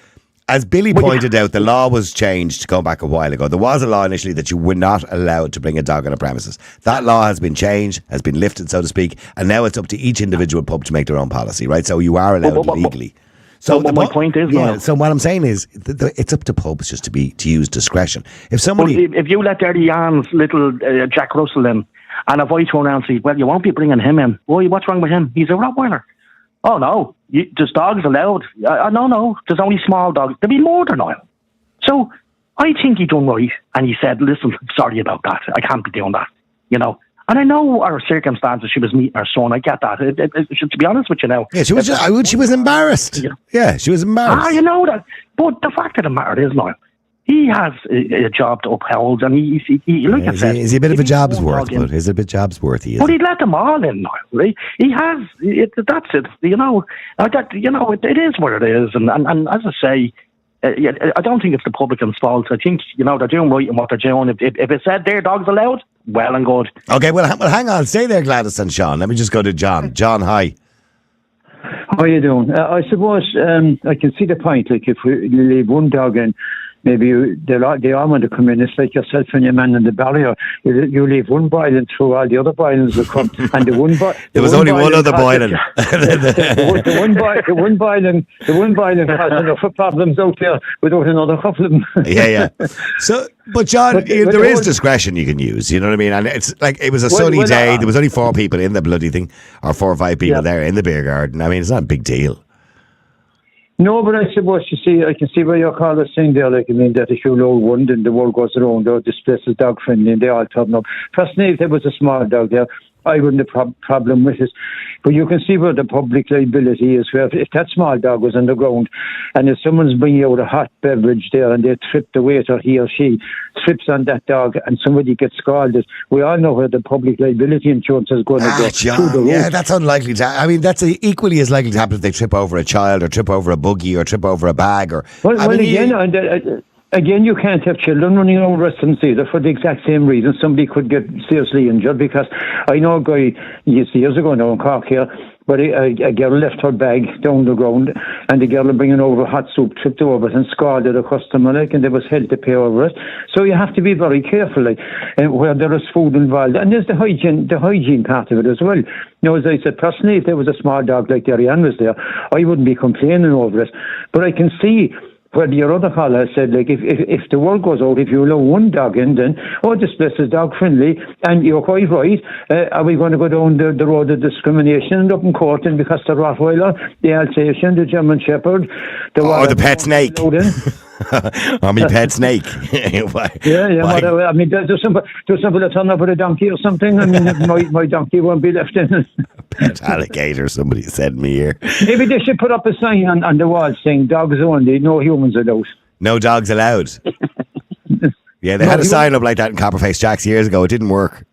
As Billy pointed out, the law was changed going back a while ago. There was a law initially that you were not allowed to bring a dog on a premises. That law has been changed, has been lifted, so to speak, and now it's up to each individual pub to make their own policy, right? So you are allowed legally. So my point is, Niall. So what I'm saying is, it's up to pubs just to use discretion. If you let Derry Ann's little Jack Russell in, and if I turn around and say, well, you won't be bringing him in. Why? What's wrong with him? He's a Rottweiler. Oh, no, there's dogs allowed. No, there's only small dogs. There'll be more than Niall. So I think he done right. And he said, listen, sorry about that. I can't be doing that, And I know our circumstances. She was meeting her son. I get that. To be honest with you now. Yeah, she was embarrassed. Yeah, she was embarrassed. You know that. But the fact of the matter is, Niall, he has a job to uphold, and he like I said, is he a bit of a job's worth? But is it a bit job's worth? But he'd let them all in, Niall. Right? He has. That's it. It is what it is, and as I say, I don't think it's the publican's fault. I think they're doing right in what they're doing. If it said their dog's allowed, well and good. Okay, well, hang on. Stay there, Gladys and Sean. Let me just go to John. John, hi. How are you doing? I suppose I can see the point. Like if you leave one dog in, maybe they all want to come in. It's like yourself and your man in the barrier. You leave one boiling through, all the other boilings will come. And the one there was only one other boiling. The one boiling causing enough problems out there without another couple of them. Yeah. So, but John, there is discretion you can use. You know what I mean? And it's like it was a sunny day. There was only 4 people in the bloody thing, or 4 or 5 people there in the beer garden. I mean, it's not a big deal. No, but I suppose I can see where your caller's saying there, like, I mean, that if you load one, then the world goes around, this place is dog friendly, and they all turn up. Personally, if there was a small dog there, I wouldn't have problem with it. But you can see where the public liability is, where if that small dog was on the ground, and if someone's bringing out a hot beverage there, and they trip the waiter, he or she trips on that dog, and somebody gets scalded, we all know where the public liability insurance is going to go. John, through the roof. yeah, that's unlikely to. I mean, that's equally as likely to happen if they trip over a child, or trip over a buggy, or trip over a bag, or. Again, you can't have children running around restaurants either for the exact same reason. Somebody could get seriously injured, because I know a guy years ago now in Cork here, but a girl left her bag down the ground, and the girl bringing over hot soup tripped over it and scalded a customer, like, and there was hell to pay over it. So you have to be very careful, like, where there is food involved, and there's the hygiene part of it as well. You know, as I said, personally, if there was a small dog like Darianne was there, I wouldn't be complaining over it. But I can see where your other caller said, like, if the word goes out, if you allow one dog in, then, this place is dog friendly, and you're quite right, are we going to go down the road of discrimination and up in court, and because the Rottweiler, the Alsatian, the German Shepherd, the pet snake. Or me pet snake. Whatever. I mean, there's somebody that turn up with a donkey or something. I mean, my donkey won't be left in. Pet alligator, somebody said me here. Maybe they should put up a sign on the wall saying dogs only, no humans allowed. No dogs allowed. Yeah, they had a sign up like that in Copperface Jacks years ago. It didn't work.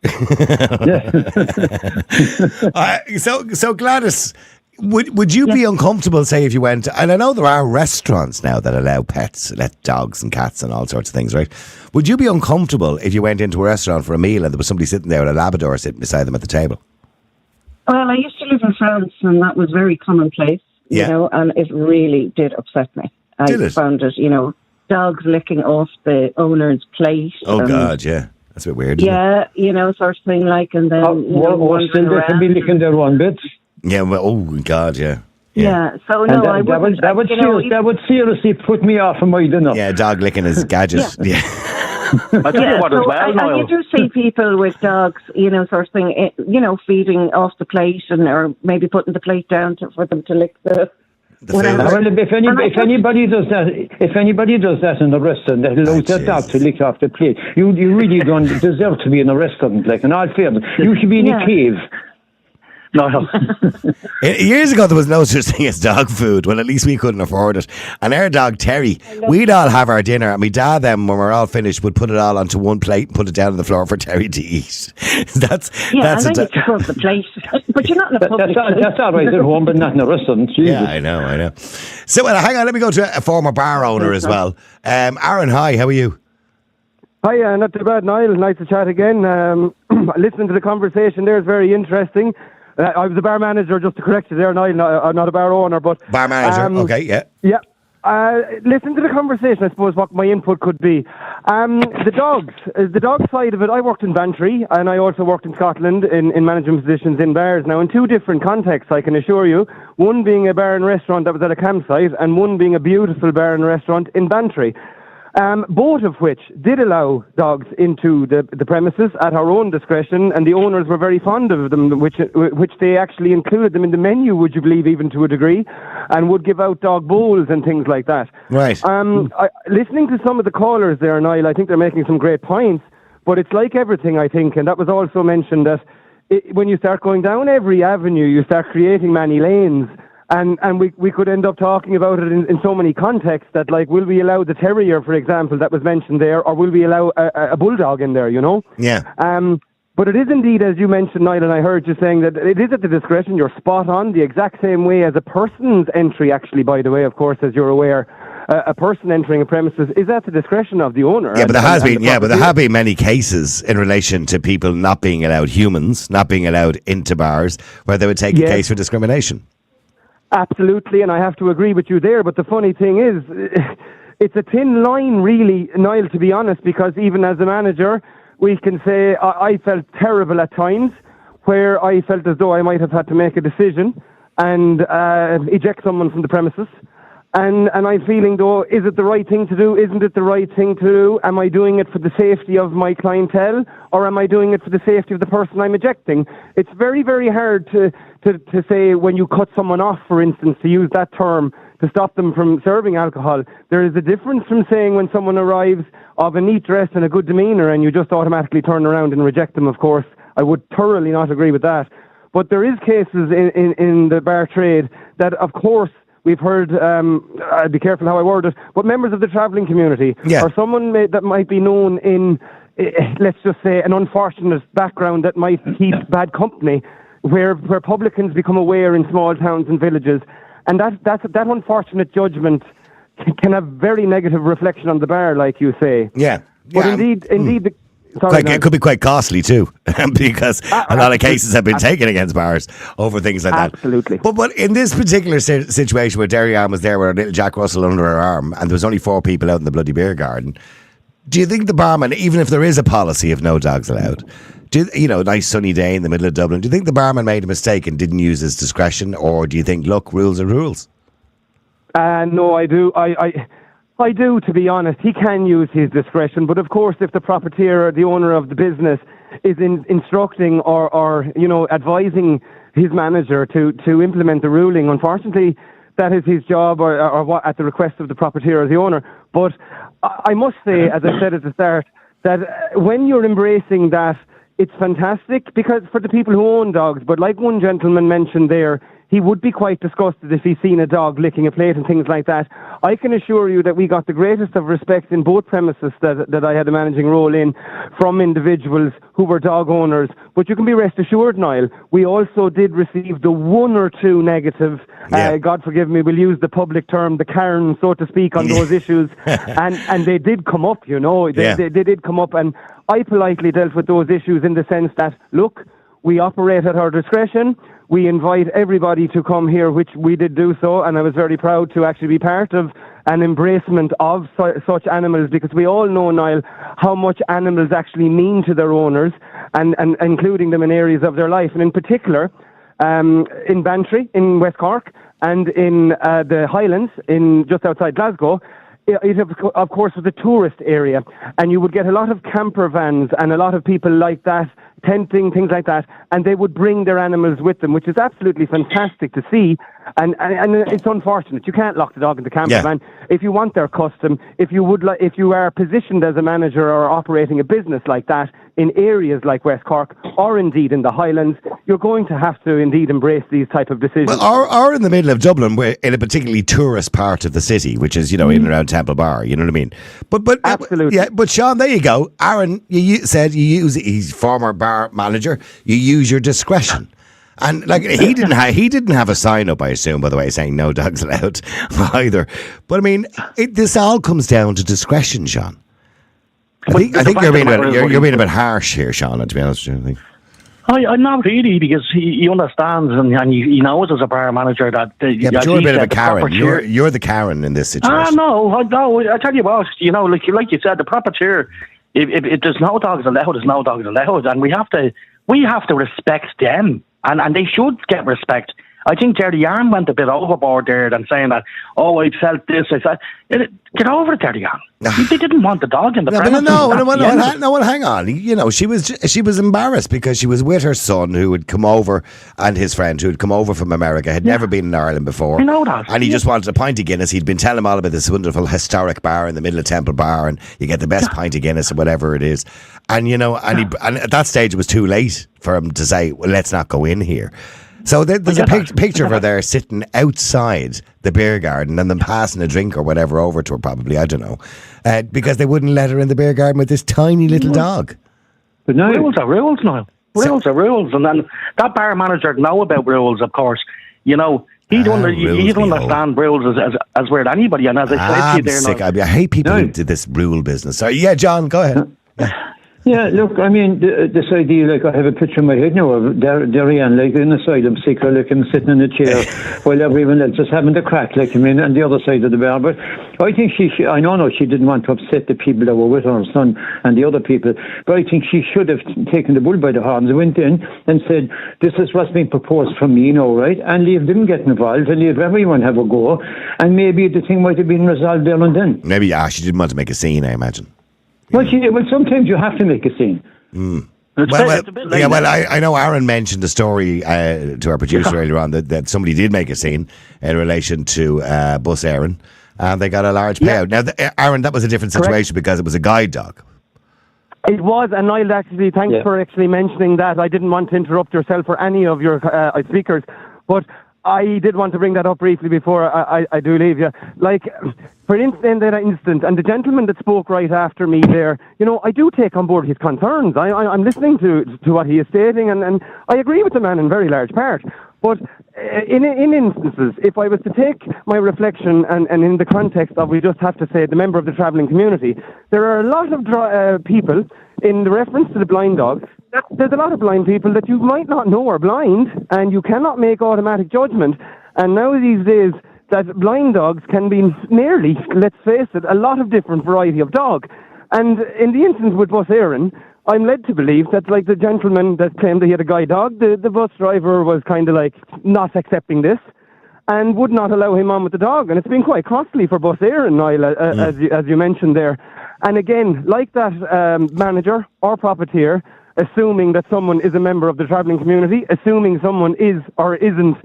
So Gladys, would you be uncomfortable, say, if you went, and I know there are restaurants now that allow pets, let dogs and cats and all sorts of things, right? Would you be uncomfortable if you went into a restaurant for a meal and there was somebody sitting there with a Labrador sitting beside them at the table? Well, I used to live in France, and that was very commonplace, you know, and it really did upset me. I found it, dogs licking off the owner's plate. Oh, God, yeah. That's a bit weird, yeah, sort of thing, like, and then... still they can be licking their own bits. Yeah, well, oh, God, yeah. Yeah, so no, I wouldn't... That would seriously put me off from my dinner. Yeah, dog licking his gadget. Yeah. I tell you what, as well, Niall. You do see people with dogs, sort of thing, feeding off the plate, or maybe putting the plate down for them to lick the whatever. Well, if anybody does that in a restaurant, that allows that dog to lick off the plate, you really don't deserve to be in a restaurant. Like, in all fairness, you should be in a cave. No. Years ago, there was no such thing as dog food. Well, at least we couldn't afford it. And our dog, Terry, we'd all have our dinner, and my dad then, when we're all finished, would put it all onto one plate and put it down on the floor for Terry to eat. that's and then you throw the plate. But you're not in a public place. That's all right at home, but not in a restaurant. Jesus. Yeah, I know. So, hang on, let me go to a former bar owner as well. Aaron, hi, how are you? Hi, not too bad, Niall. Nice to chat again. Listening to the conversation there is very interesting. I was a bar manager, just to correct you there, Niall. I'm not a bar owner, but... Bar manager, okay, yeah. Yeah. Listen to the conversation, I suppose, what my input could be. The dog side of it, I worked in Bantry, and I also worked in Scotland in management positions in bars. Now, in two different contexts, I can assure you, one being a bar and restaurant that was at a campsite, and one being a beautiful bar and restaurant in Bantry. Both of which did allow dogs into the premises at our own discretion, and the owners were very fond of them, which they actually included them in the menu, would you believe, even to a degree, and would give out dog bowls and things like that. Right. Listening to some of the callers there, Niall, I think they're making some great points, but it's like everything, I think, and that was also mentioned that when you start going down every avenue, you start creating many lanes. And we could end up talking about it in so many contexts that, like, will we allow the terrier, for example, that was mentioned there, or will we allow a bulldog in there, Yeah. But it is indeed, as you mentioned, Niall, and I heard you saying that it is at the discretion. You're spot on, the exact same way as a person's entry, actually, by the way, of course, as you're aware. a person entering a premises is at the discretion of the owner. Yeah, but there have been many cases in relation to people not being allowed, humans not being allowed into bars, where they would take a case for discrimination. Absolutely, and I have to agree with you there. But the funny thing is, it's a thin line, really, Niall, to be honest, because even as a manager, we can say I felt terrible at times, where I felt as though I might have had to make a decision and eject someone from the premises. And I'm feeling, though, is it the right thing to do? Isn't it the right thing to do? Am I doing it for the safety of my clientele, or am I doing it for the safety of the person I'm ejecting? It's very, very hard to say when you cut someone off, for instance, to use that term, to stop them from serving alcohol. There is a difference from saying when someone arrives of a neat dress and a good demeanour and you just automatically turn around and reject them, of course. I would thoroughly not agree with that. But there is cases in the bar trade that, of course, we've heard, I'll be careful how I word it, but members of the travelling community, or someone that might be known in, let's just say, an unfortunate background that might keep bad company, where publicans become aware in small towns and villages. And that unfortunate judgment can have very negative reflection on the bar, like you say. Yeah. But indeed, it could be quite costly too, because a lot of cases have been taken against bars over things like that. Absolutely. But in this particular situation where Derry Ann was there with her little Jack Russell under her arm, and there was only 4 people out in the bloody beer garden, do you think the barman, even if there is a policy of no dogs allowed, nice sunny day in the middle of Dublin, do you think the barman made a mistake and didn't use his discretion, or do you think, look, rules are rules? No, I do. I do, to be honest. He can use his discretion, but of course, if the proprietor or the owner of the business is instructing or advising his manager to implement the ruling, unfortunately, that is his job, or what, at the request of the proprietor or the owner. But I must say, as I said at the start, that when you're embracing that, it's fantastic, because for the people who own dogs, but like one gentleman mentioned there, he would be quite disgusted if he's seen a dog licking a plate and things like that. I can assure you that we got the greatest of respect in both premises that I had a managing role in from individuals who were dog owners. But you can be rest assured, Niall, we also did receive the 1 or 2 negative, God forgive me, we'll use the public term, the Karen, so to speak, on those issues. And they did come up, they did come up, and I politely dealt with those issues in the sense that, look, we operate at our discretion. We invite everybody to come here, which we did do so, and I was very proud to actually be part of an embracement of such animals, because we all know, Niall, how much animals actually mean to their owners, and including them in areas of their life. And in particular, in Bantry, in West Cork, and in the Highlands, just outside Glasgow, it of course was a tourist area, and you would get a lot of camper vans and a lot of people like that, tenting, things like that, and they would bring their animals with them, which is absolutely fantastic to see. And it's unfortunate you can't lock the dog in the camper van. If you want their custom, if you are positioned as a manager or operating a business like that in areas like West Cork or indeed in the Highlands, you're going to have to indeed embrace these type of decisions. Well, or in the middle of Dublin, we're in a particularly tourist part of the city, which is in and around Temple Bar. You know what I mean? But absolutely. Yeah. But Sean, there you go. Aaron, you said you use. He's former bar manager. You use your discretion. And he didn't have a sign up, I assume, by the way, saying no dogs allowed either. But I mean, this all comes down to discretion, Sean. I think you're being a bit harsh here, Sean. To be honest with you, I'm not really, because he understands and he knows as a bar manager that. But you're a bit of a Karen. You're the Karen in this situation. No. I tell you what, like you said, the proprietor. If there's no dogs allowed, there's no dogs allowed, and we have to respect them. And they should get respect. I think Derry Ann went a bit overboard there than saying that, I felt this, I felt... Get over it, Derry Ann. They didn't want the dog in the premises. No, hang on. She was embarrassed because she was with her son who had come over, and his friend who had come over from America, had never been in Ireland before. I know that. And he just wanted a pint of Guinness. He'd been telling him all about this wonderful historic bar in the middle of Temple Bar, and you get the best pint of Guinness or whatever it is. And, and at that stage it was too late for him to say, well, let's not go in here. So there's a picture of her there sitting outside the beer garden and then passing a drink or whatever over to her, probably, I don't know, because they wouldn't let her in the beer garden with this tiny little dog. But rules are rules now. Rules are rules. And then that bar manager know about rules, of course. He don't understand rules as weird anybody. And as I said to you there, sick. I hate people who do this rule business. Sorry, yeah, John, go ahead. Yeah, look, I mean, this idea, like, I have a picture in my head now of Darianne, like, in asylum seeker, like, him sitting in a chair while everyone else is having the crack, like, I mean, on the other side of the bar. But I think she didn't want to upset the people that were with her son and the other people, but I think she should have taken the bull by the horns and went in and said, this is what's being proposed from me, right? And leave them get involved and leave everyone have a go, and maybe the thing might have been resolved there and then. Maybe, she didn't want to make a scene, I imagine. Well, sometimes you have to make a scene. I know Aaron mentioned a story to our producer earlier on that somebody did make a scene in relation to Bus Éireann, and they got a large payout. Now, Aaron, that was a different situation because it was a guide dog. It was, and Niall, actually, thanks for actually mentioning that. I didn't want to interrupt yourself or any of your speakers, but I did want to bring that up briefly before I do leave you. Like, for instance, and the gentleman that spoke right after me there, I do take on board his concerns. I'm listening to what he is stating, and I agree with the man in very large part. But in instances, if I was to take my reflection and in the context of, we just have to say, the member of the travelling community, there are a lot of people, in the reference to the blind dogs, there's a lot of blind people that you might not know are blind, and you cannot make automatic judgment. And now these days, that blind dogs can be nearly, let's face it, a lot of different variety of dog. And in the instance with Bus Éireann, I'm led to believe that, like the gentleman that claimed that he had a guide dog, the bus driver was kind of like not accepting this and would not allow him on with the dog. And it's been quite costly for Bus Éireann, Niall, as you mentioned there. And again, like that manager or profiteer, assuming that someone is a member of the travelling community, assuming someone is or isn't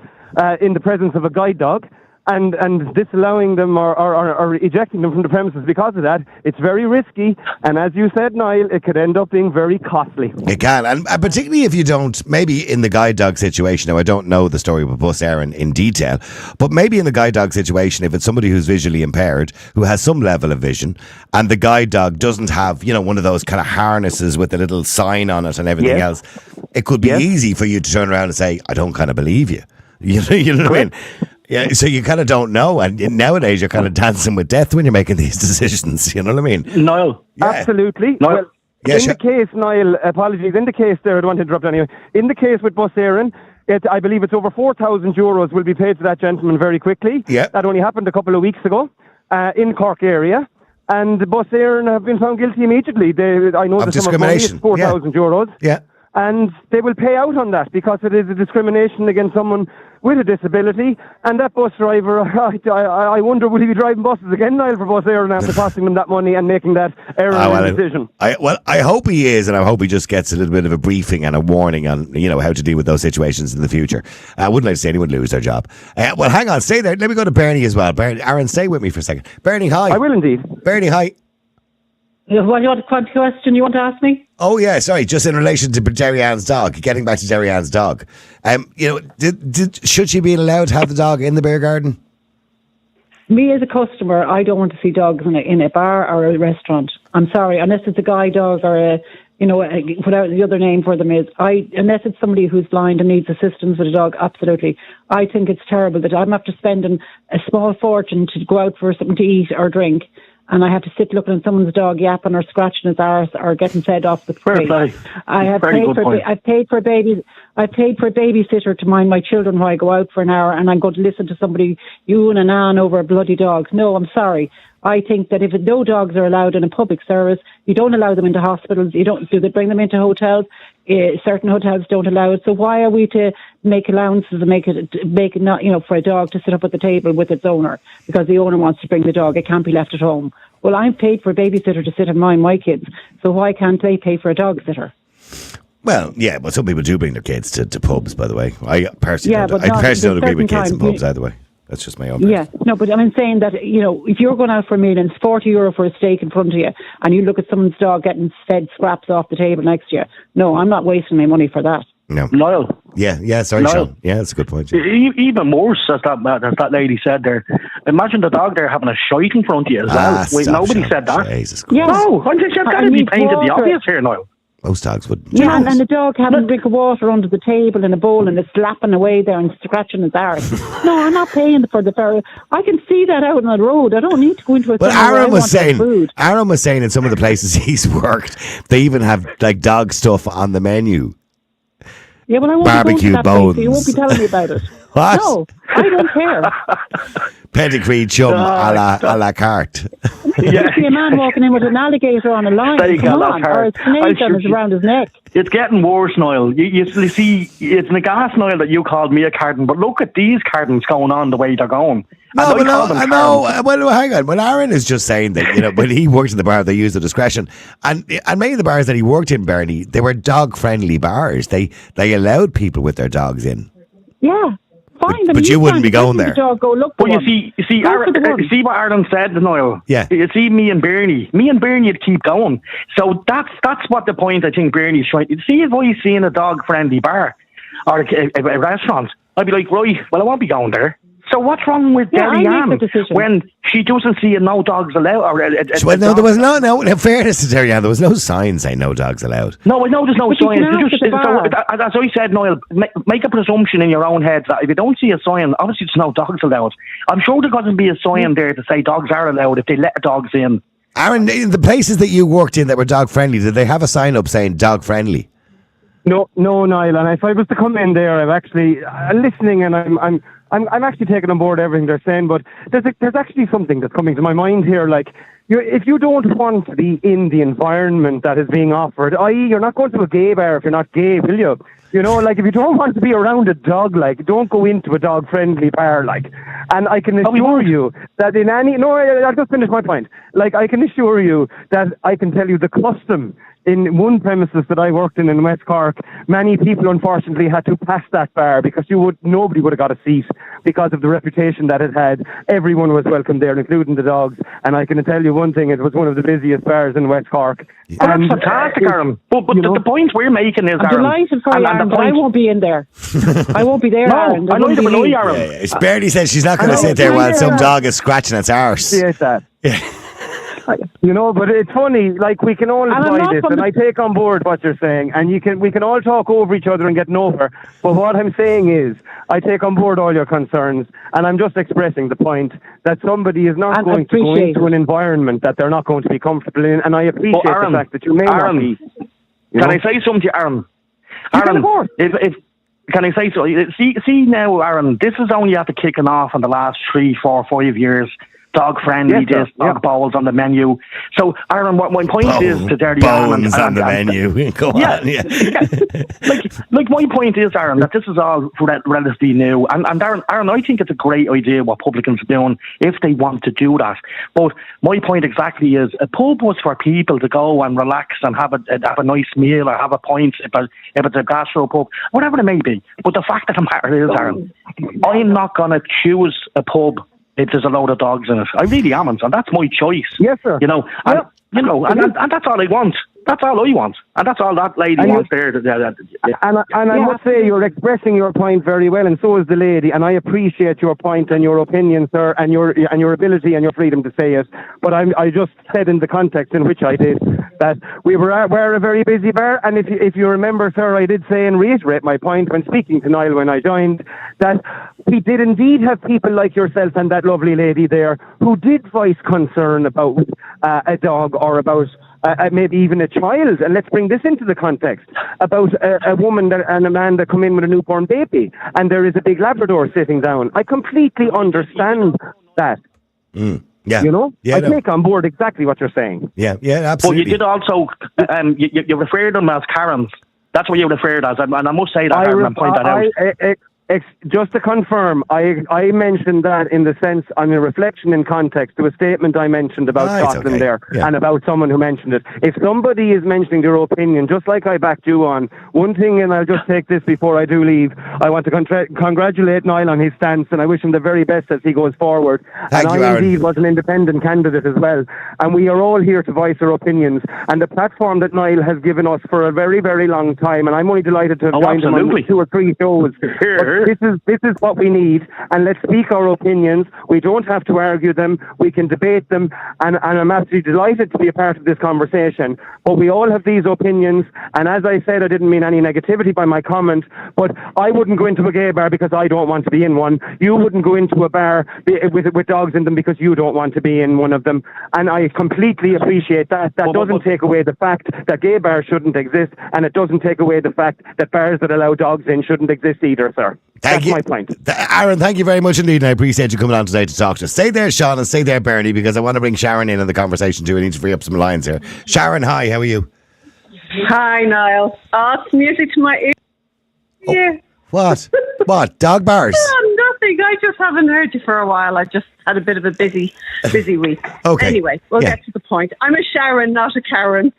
in the presence of a guide dog, and disallowing them or ejecting them from the premises because of that, it's very risky. And as you said, Niall, it could end up being very costly. It can, and particularly if you don't, maybe in the guide dog situation, now I don't know the story with Bus Éireann in detail, but maybe in the guide dog situation, if it's somebody who's visually impaired, who has some level of vision, and the guide dog doesn't have, one of those kind of harnesses with a little sign on it and everything else, it could be easy for you to turn around and say, I don't kind of believe you. You know what I mean? Yeah, so you kind of don't know, and nowadays you're kind of dancing with death when you're making these decisions. You know what I mean? Niall, absolutely. Niall. Well, the case, Niall, apologies. In the case there, I don't want to interrupt anyway. In the case with Bus Éireann, I believe it's over €4,000 will be paid to that gentleman very quickly. Yeah. That only happened a couple of weeks ago in Cork area, and Bus Éireann have been found guilty immediately. I know of the sum of money is €4,000. Yeah. And they will pay out on that because it is a discrimination against someone with a disability. And that bus driver, I wonder, will he be driving buses again, Niall, for Bus Éireann after costing them that money and making that error in decision? I hope he is, and I hope he just gets a little bit of a briefing and a warning on how to deal with those situations in the future. I wouldn't like to see anyone lose their job. Well, hang on, stay there. Let me go to Bernie as well. Aaron, stay with me for a second. Bernie, hi. I will indeed. Bernie, hi. What question you want to ask me? Oh yeah, sorry. Just in relation to Darianne's dog. Getting back to Darianne's dog. Should she be allowed to have the dog in the beer garden? Me as a customer, I don't want to see dogs in a bar or a restaurant. I'm sorry, unless it's a guide dog or whatever the other name for them is. Unless it's somebody who's blind and needs assistance with a dog, absolutely. I think it's terrible that I'm after spending a small fortune to go out for something to eat or drink, and I have to sit looking at someone's dog yapping or scratching his arse or getting fed off the plate. I've paid for a babysitter to mind my children while I go out for an hour, and I'm going to listen to somebody and an over bloody dogs. No, I'm sorry. I think that if no dogs are allowed in a public service, you don't allow them into hospitals. Do they bring them into hotels? Certain hotels don't allow it. So why are we to make allowances and make it not, for a dog to sit up at the table with its owner because the owner wants to bring the dog? It can't be left at home. Well, I'm paid for a babysitter to sit and mind my kids. So why can't they pay for a dog sitter? Well, yeah, but some people do bring their kids to pubs, by the way. I personally don't agree with kids in pubs either way. That's just my own. Yeah, no, but I'm saying that, if you're going out for a meal and it's €40 for a steak in front of you and you look at someone's dog getting fed scraps off the table next to you, no, I'm not wasting my money for that. No. Niall. Yeah, sorry, Niall. Sean. Yeah, that's a good point. Yeah. Even more, as that lady said there, imagine the dog there having a shite in front of you as well. Wait, nobody Sean. said that. Jesus Christ. Yeah. No, I'm just got to be painted the obvious here, Niall. Most dogs would. Yeah, and the dog having a drink of water under the table in a bowl and it's slapping away there and scratching his arse. No, I'm not paying for the ferry. I can see that out on the road. I don't need to go into a. But Aaron was saying in some of the places he's worked, they even have like dog stuff on the menu. Yeah, well, I won't barbecue be bones. Place, so you won't be telling me about it. What? No, I don't care. Pedigree chum a la carte. You see a man walking in with an alligator on a line, or a snake around his neck. It's getting worse, Niall. You see, it's a gas, Niall, that you called me a carton, but look at these cartons going on the way they're going. No, well, hang on. Well, Aaron is just saying that, when he worked in the bar, they used the discretion. And many of the bars that he worked in, Bernie, they were dog-friendly bars. They allowed people with their dogs in. Yeah. Fine, but you wouldn't be going there. But you see, see what Aaron said, Niall. Yeah. You see, me and Bernie would keep going. So that's what the point I think Bernie's trying. See, if I see in a dog-friendly bar or a restaurant, I'd be like, right, well, I won't be going there. So what's wrong with Debbie Ann when she doesn't see no dogs allowed? There was no. In fairness to Debbie Ann, there was no sign saying no dogs allowed. No, I know there's no sign. As I said, Niall, make a presumption in your own head that if you don't see a sign, obviously there's no dogs allowed. I'm sure there doesn't be a sign there to say dogs are allowed if they let dogs in. Aaron, in the places that you worked in that were dog friendly, did they have a sign up saying dog friendly? No, Niall. And if I was to come in there, I'm actually listening, and I'm actually taking on board everything they're saying, but there's actually something that's coming to my mind here. Like, if you don't want to be in the environment that is being offered, i.e., you're not going to a gay bar if you're not gay, will you? Like, if you don't want to be around a dog, like, don't go into a dog-friendly bar, like. And I can assure you that I'll just finish my point. Like, I can assure you that I can tell you the custom in one premises that I worked in West Cork, many people unfortunately had to pass that bar because nobody would have got a seat because of the reputation that it had. Everyone was welcome there, including the dogs. And I can tell you one thing, it was one of the busiest bars in West Cork. Well, that's fantastic, Aaron. But the point we're making is, I'm delighted for you, Aaron, but I won't be in there. I won't be there, Aaron. I know you will, Aaron. It's Bernie says she's not going to sit there while some dog is scratching its arse. Yes, that. Yeah. But it's funny, like, we can all apply this, and I take on board what you're saying, and we can all talk over each other and get nowhere, but what I'm saying is, I take on board all your concerns, and I'm just expressing the point that somebody is not going to go into an environment that they're not going to be comfortable in, and I appreciate the fact that you may not be. Can I say something to you, Aaron? Aaron, can I say so? See now, Aaron, this is only after kicking off in the last 3, 4, 5 years. Dog friendly, dog bowls on the menu. So, Aaron, what my point is to Derry bones on the menu. Go on. Like my point is, Aaron, that this is all relatively new. And Aaron, I think it's a great idea what publicans are doing if they want to do that. But my point exactly is, a pub was for people to go and relax and have a nice meal or have a pint if it's a gastro pub, whatever it may be. But the fact of the matter is, Aaron, I'm not going to choose a pub if there's a load of dogs in it. I really am, and that's my choice. Yes, sir. And that's all I want. That's all I want. And that's all that lady wants there. And I must say, you're expressing your point very well, and so is the lady, and I appreciate your point and your opinion, sir, and your ability and your freedom to say it. But I just said in the context in which I did that we're a very busy bar, and if you remember, sir, I did say and reiterate my point when speaking to Niall when I joined, that we did indeed have people like yourself and that lovely lady there who did voice concern about a dog or about maybe even a child. And let's bring this into the context about a woman and a man that come in with a newborn baby, and there is a big Labrador sitting down. I completely understand that. Yeah. I take on board exactly what you're saying. Yeah, absolutely. But you did also, you referred them as Karens. That's what you referred as, and I must say that, and point that out. Just to confirm, I mentioned that in the sense, on a reflection in context to a statement I mentioned about Scotland and about someone who mentioned it. If somebody is mentioning their opinion, just like I backed you on, one thing, and I'll just take this before I do leave, I want to congratulate Niall on his stance, and I wish him the very best as he goes forward. Thank you, I Aaron. indeed was an independent candidate as well, and we are all here to voice our opinions, and the platform that Niall has given us for a very, very long time, and I'm only delighted to have joined him on 2 or 3 shows. This is what we need, and let's speak our opinions. We don't have to argue them. We can debate them, and I'm absolutely delighted to be a part of this conversation. But we all have these opinions, and as I said, I didn't mean any negativity by my comment, but I wouldn't go into a gay bar because I don't want to be in one. You wouldn't go into a bar with dogs in them because you don't want to be in one of them, and I completely appreciate that. That doesn't take away the fact that gay bars shouldn't exist, and it doesn't take away the fact that bars that allow dogs in shouldn't exist either, sir. That's my point. Aaron, thank you very much indeed, and I appreciate you coming on today to talk to us. Stay there, Sean, and stay there, Bernie, because I want to bring Sharon in on the conversation too. I need to free up some lines here. Sharon, hi, how are you? Hi, Niall. Oh, it's music to my ears. Oh, Yeah. what? What? Dog bars? Nothing. I just haven't heard you for a while. I just had a bit of a busy week. Okay. Anyway, we'll get to the point. I'm a Sharon, not a Karen.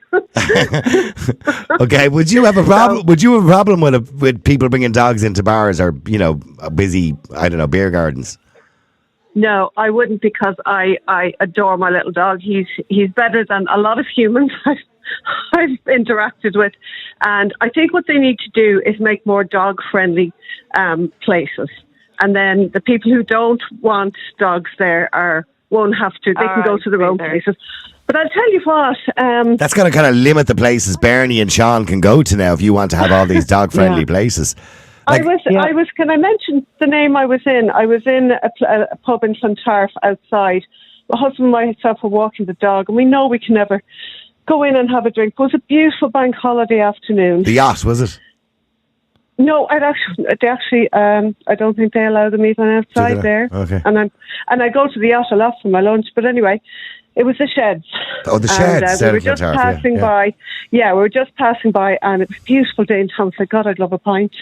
Okay. Would you have a problem? Would you have a problem with people bringing dogs into bars or busy beer gardens? No, I wouldn't, because I adore my little dog. He's better than a lot of humans I've interacted with, and I think what they need to do is make more dog-friendly places, and then the people who don't want dogs there won't have to. They can go to their own places. But I'll tell you what. That's going to kind of limit the places Bernie and Sean can go to now if you want to have all these dog-friendly places. I was. Can I mention the name I was in? I was in a pub in Clontarf outside. My husband and myself were walking the dog, and we know we can never go in and have a drink. It was a beautiful bank holiday afternoon. The yacht, was it? No, I don't think they allow them even outside there. Okay. And I go to the yacht a lot for my lunch, but anyway, it was the sheds. Oh, the sheds. And we were just passing by. Yeah, we were just passing by, and it was a beautiful day in town. I was like, God, I'd love a pint.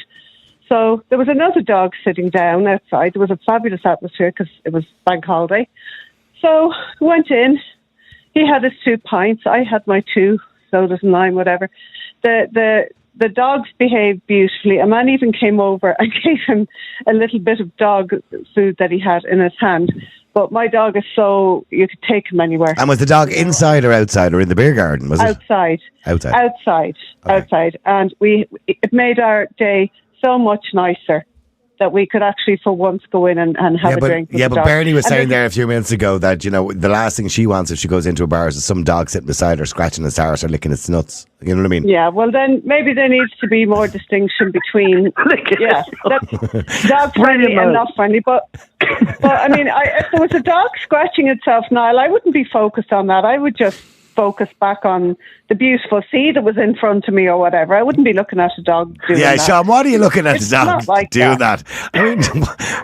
So there was another dog sitting down outside. There was a fabulous atmosphere because it was bank holiday. So we went in. He had his 2 pints. I had my 2 sodas and lime, whatever. The dogs behaved beautifully. A man even came over and gave him a little bit of dog food that he had in his hand. But my dog is you could take him anywhere. And was the dog inside or outside or in the beer garden? Was it outside? Outside. Outside. And it made our day so much nicer that we could actually for once go in and have a drink. Yeah, but Bernie was saying there a few minutes ago that, the last thing she wants if she goes into a bar is some dog sitting beside her, scratching his arse or licking its nuts. You know what I mean? Yeah, well then maybe there needs to be more distinction between dog friendly and not friendly. But I mean, if there was a dog scratching itself, Niall, I wouldn't be focused on that. I would just focus back on the beautiful sea that was in front of me or whatever. I wouldn't be looking at a dog doing that. Yeah, Sean, what are you looking at the dog doing that? I mean,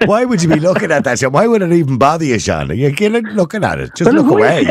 why would you be looking at that, Sean? Why would it even bother you, Sean? You're looking at it. Just look away.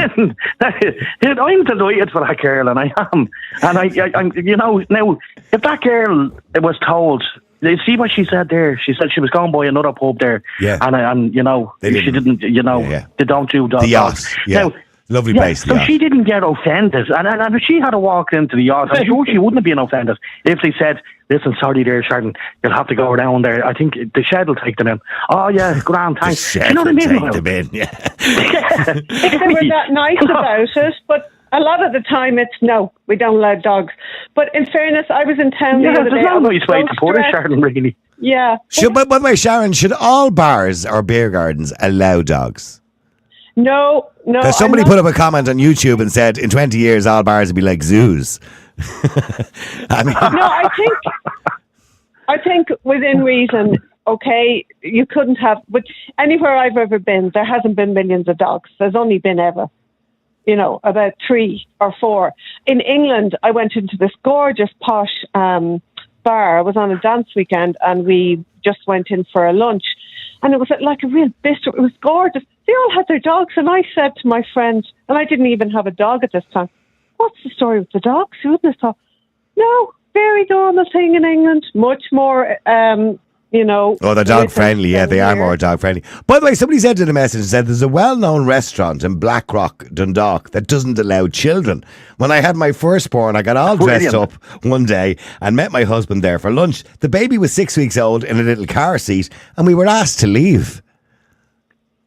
I'm delighted for that girl, and I am. And I'm, now, if that girl was told, you see what she said there? She said she was going by another pub there. Yeah. And she didn't, they don't do dogs. The yacht. Yeah. Now, lovely place. So she didn't get offended. And if she had walked into the yacht, I'm sure she wouldn't have been offended if they said, listen, sorry there, Sharon, you'll have to go around there. I think the shed will take them in. Oh, yeah, grand, thanks. You know what I mean? Take them in, yeah. If they were that nice about it, but a lot of the time it's, no, we don't allow dogs. But in fairness, I was in town the other day. There's no nice way to put it, Sharon, really. Yeah. By the way, Sharon, should all bars or beer gardens allow dogs? No. Because somebody put up a comment on YouTube and said, in 20 years, all bars will be like zoos. I think within reason, okay, you couldn't have, but anywhere I've ever been, there hasn't been millions of dogs. There's only been ever, about 3 or 4. In England, I went into this gorgeous posh bar. I was on a dance weekend and we just went in for a lunch. And it was like a real bistro. It was gorgeous. They all had their dogs. And I said to my friend, and I didn't even have a dog at this time, what's the story with the dogs? Who wouldn't have thought? No, very normal thing in England. Much more, Oh, they're dog friendly. Yeah, they are more dog friendly. By the way, somebody said in a message and said there's a well-known restaurant in Blackrock, Dundalk, that doesn't allow children. When I had my firstborn, I got all dressed up one day and met my husband there for lunch. The baby was 6 weeks old in a little car seat, and we were asked to leave.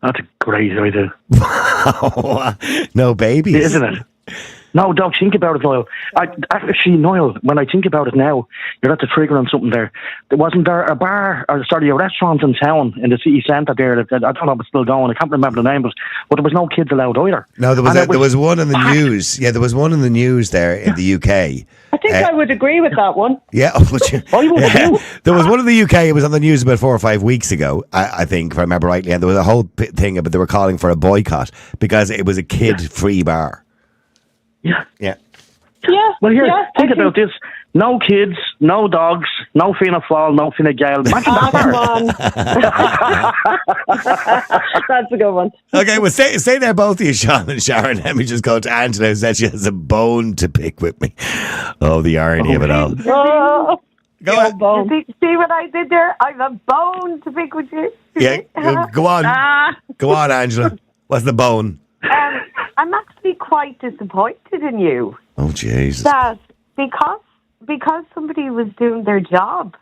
That's a great idea. No babies, isn't it? No, don't think about it, Niall. Actually, Niall, when I think about it now, you're at the trigger on something there. Wasn't there a restaurant in town in the city centre there that I don't know if it's still going. I can't remember the name, but there was no kids allowed either. No, there was one in the news. Yeah, there was one in the news there in the UK. I think I would agree with that one. Yeah, there was one in the UK. It was on the news about 4 or 5 weeks ago, I think, if I remember rightly. And there was a whole thing about they were calling for a boycott because it was a kid-free bar. Yeah. Yeah. Well, think about this. No kids, no dogs, no Fianna Fáil, no Fine Gael. Come on. That's a good one. Okay, well, stay there, both of you, Sean and Sharon. Let me just go to Angela, who said she has a bone to pick with me. Oh, the irony of it all. Oh, go on. See what I did there? I have a bone to pick with you. Yeah, go on. Go on, Angela. What's the bone? I'm actually quite disappointed in you. Oh, Jesus. That because somebody was doing their job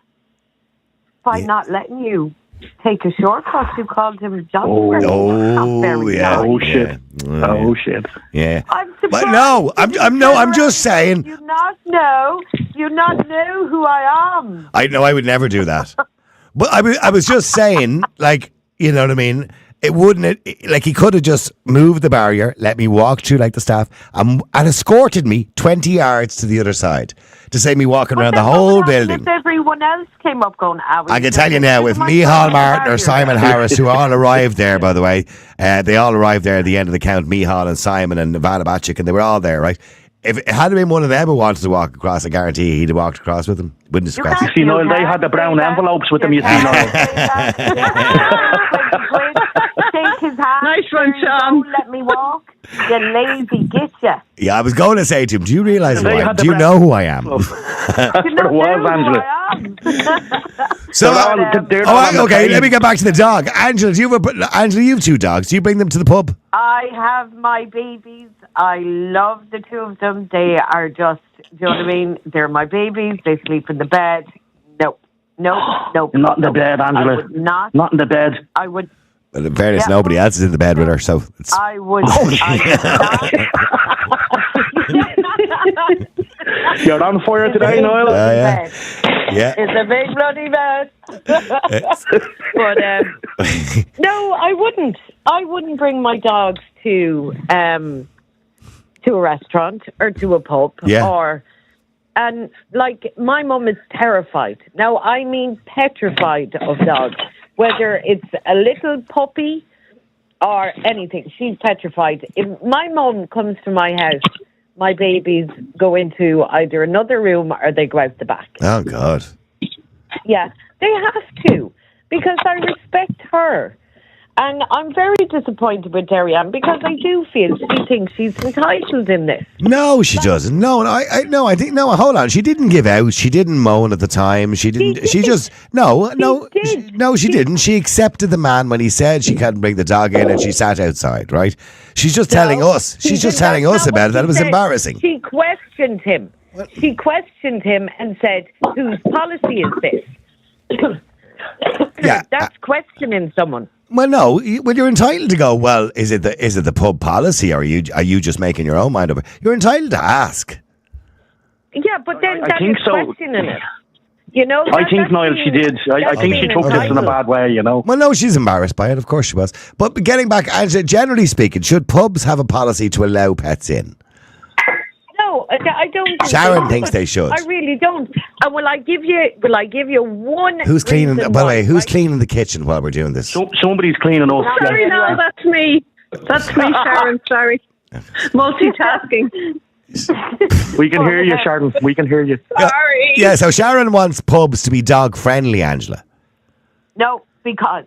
by not letting you take a shortcut, you called him John. Oh, yeah. Oh, shit. Yeah. Oh, shit. Yeah. I'm surprised. But no, I'm just saying. You not know who I am. I know I would never do that. But I was just saying, like, you know what I mean? It wouldn't, like, he could have just moved the barrier, let me walk through like the staff, and escorted me 20 yards to the other side to save me walking around the whole building. If everyone else came up going, I can tell you now, if Micheál Martin or Simon Harris, who all arrived there, by the way, they all arrived there at the end of the count, Micheál and Simon and Ivana Bacik, and they were all there, right? If it had been one of them who wanted to walk across, I guarantey he'd have walked across with them. Wouldn't scratch. You see, Noel, they had the brown envelopes with them, you see, Noel. Shake his hand. Nice one, Sean. Don't let me walk. You lazy gitcha. Yeah, I was going to say to him, do you realise who I am? Do you know who I am? You know who I am. So, okay, let me get back to the dog. Angela, you have 2 dogs. Do you bring them to the pub? I have my babies. I love the 2 of them. They are just, do you know what I mean? They're my babies. They sleep in the bed. Nope. Not in the bed, Angela. Not in the bed. I would. Well, in fairness, nobody else is in the bed with her, so it's... I would. You're on fire today, Noel. Yeah. It's a big bloody mess. But no, I wouldn't. I wouldn't bring my dogs to a restaurant or to a pub and like my mum is terrified. Now I mean petrified of dogs. Whether it's a little puppy or anything, she's petrified. If my mum comes to my house, my babies go into either another room or they go out the back. Oh, God. Yeah, they have to, because I respect her. And I'm very disappointed with Darianne because I do feel she thinks she's entitled in this. No, she doesn't. No, I think hold on. She didn't give out. She didn't moan at the time. She didn't. She just she didn't. She accepted the man when he said she can't bring the dog in, and she sat outside. Right? She's just telling us. She's just telling us about it. That it was embarrassing. She questioned him. She questioned him and said, "Whose policy is this?" Yeah, that's questioning someone. Well, no. Well, you're entitled to go. Well, is it the pub policy, or are you just making your own mind up? You're entitled to ask. Yeah, but then I think so. Questioning it. You know. I think Niall, she did. I think she took this in a bad way. You know. Well, no, she's embarrassed by it. Of course she was. But getting back, generally speaking, should pubs have a policy to allow pets in? No, I don't. Sharon thinks they should. I really don't. And will I give you one? Who's cleaning? By the way, who's cleaning the kitchen while we're doing this? Somebody's cleaning up. Sorry, no, that's me. That's me, Sharon. Sorry, multitasking. We can hear you, Sharon. We can hear you. Sorry. Yeah, so Sharon wants pubs to be dog friendly, Angela. No, because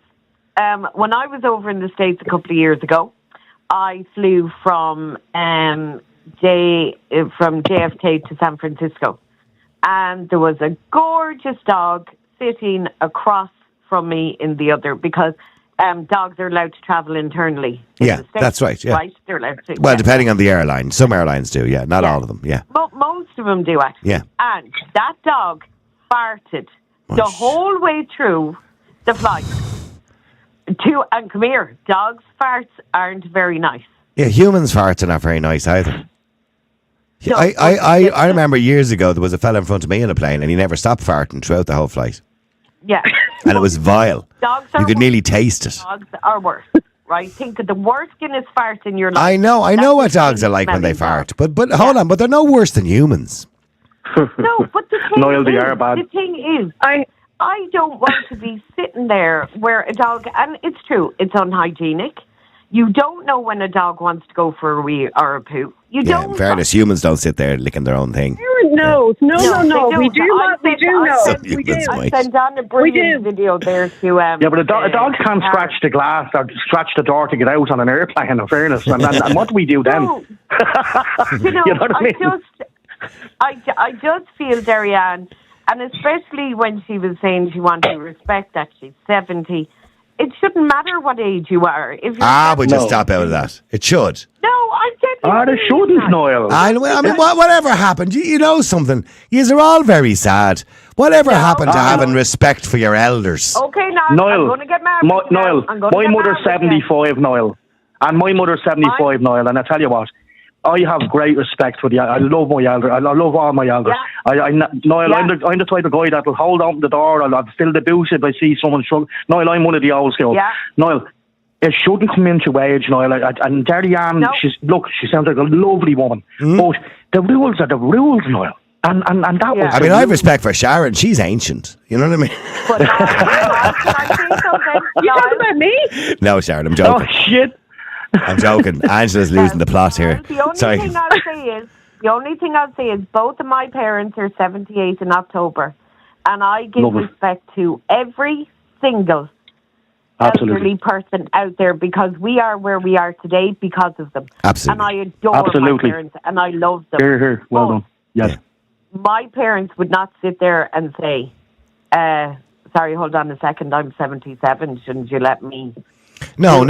when I was over in the States a couple of years ago, I flew from JFK to San Francisco, and there was a gorgeous dog sitting across from me in the other, because dogs are allowed to travel internally. Yeah, that's right. Yeah, right. They're allowed to. Well, depending on the airline, some airlines do. Yeah, not all of them. Yeah, most of them do actually. Yeah, and that dog farted the whole way through the flight. And come here, dogs' farts aren't very nice. Yeah, humans' farts are not very nice either. I remember years ago there was a fella in front of me in a plane and he never stopped farting throughout the whole flight. Yeah. And it was vile. Dogs are You could worse. nearly taste it. Dogs are worse, right? Think of the worst Guinness fart in your life. I know That's what dogs are like when they smelling fart. But hold on, but they're no worse than humans. No, but the thing Niall, they is, are bad. the thing is, I don't want to be sitting there where a dog, and it's true, it's unhygienic. You don't know when a dog wants to go for a wee or a poo. You Yeah, don't. in fairness, humans don't sit there licking their own thing. No. they We don't. do not. We do know. Some We do. humans I might. sent on a brilliant video there to Yeah, but a dog can't scratch the glass or scratch the door to get out on an airplane, in fairness. And what do we do then? No. You know, You know what I mean? I just feel, Darianne, and especially when she was saying she wanted to respect that she's 70, it shouldn't matter what age you are. If you're Would you stop out of that? It should. No, I'm They shouldn't, Niall. I mean, whatever happened, you know something. Yous are all very sad. Whatever happened to having respect for your elders? Okay, now Niall, I'm going to get married. Niall, my mother's 75, Niall. And my mother's 75, Niall. And I tell you what, I have great respect for the. I love my elders. I love all my elders. Yeah. Niall, Yeah. I'm the type of guy that'll hold open the door. I'll fill the boots if I see someone struggling. Niall, I'm one of the old school. Yeah. Niall, it shouldn't come into age, Niall. And Darianne, No. she sounds like a lovely woman. But the rules are the rules, Niall. And that was. I mean, I have respect for Sharon. She's ancient. You know what I mean? But can I say something? You talking about me? No, Sharon, I'm Oh, joking. shit. I'm joking. Angela's losing the plot here. The only Sorry. thing I'll say is both of my parents are 78 in October, and I give Lovely. respect to every single Absolutely. elderly person out there because we are where we are today because of them. Absolutely. And I adore Absolutely. my parents and I love them. Here. Well But done. Yes. my parents would not sit there and say, sorry, hold on a second, I'm 77, shouldn't you let me? No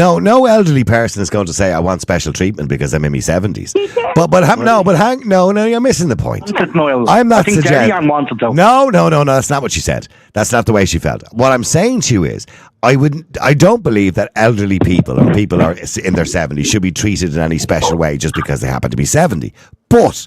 elderly person is going to say I want special treatment because I'm in my 70s. No, you're missing the point. Niall. I'm not I think suggesting. Darianne wanted to. No, that's not what she said. That's not the way she felt. What I'm saying to you is, I don't believe that elderly people or people are in their 70s should be treated in any special way just because they happen to be 70. But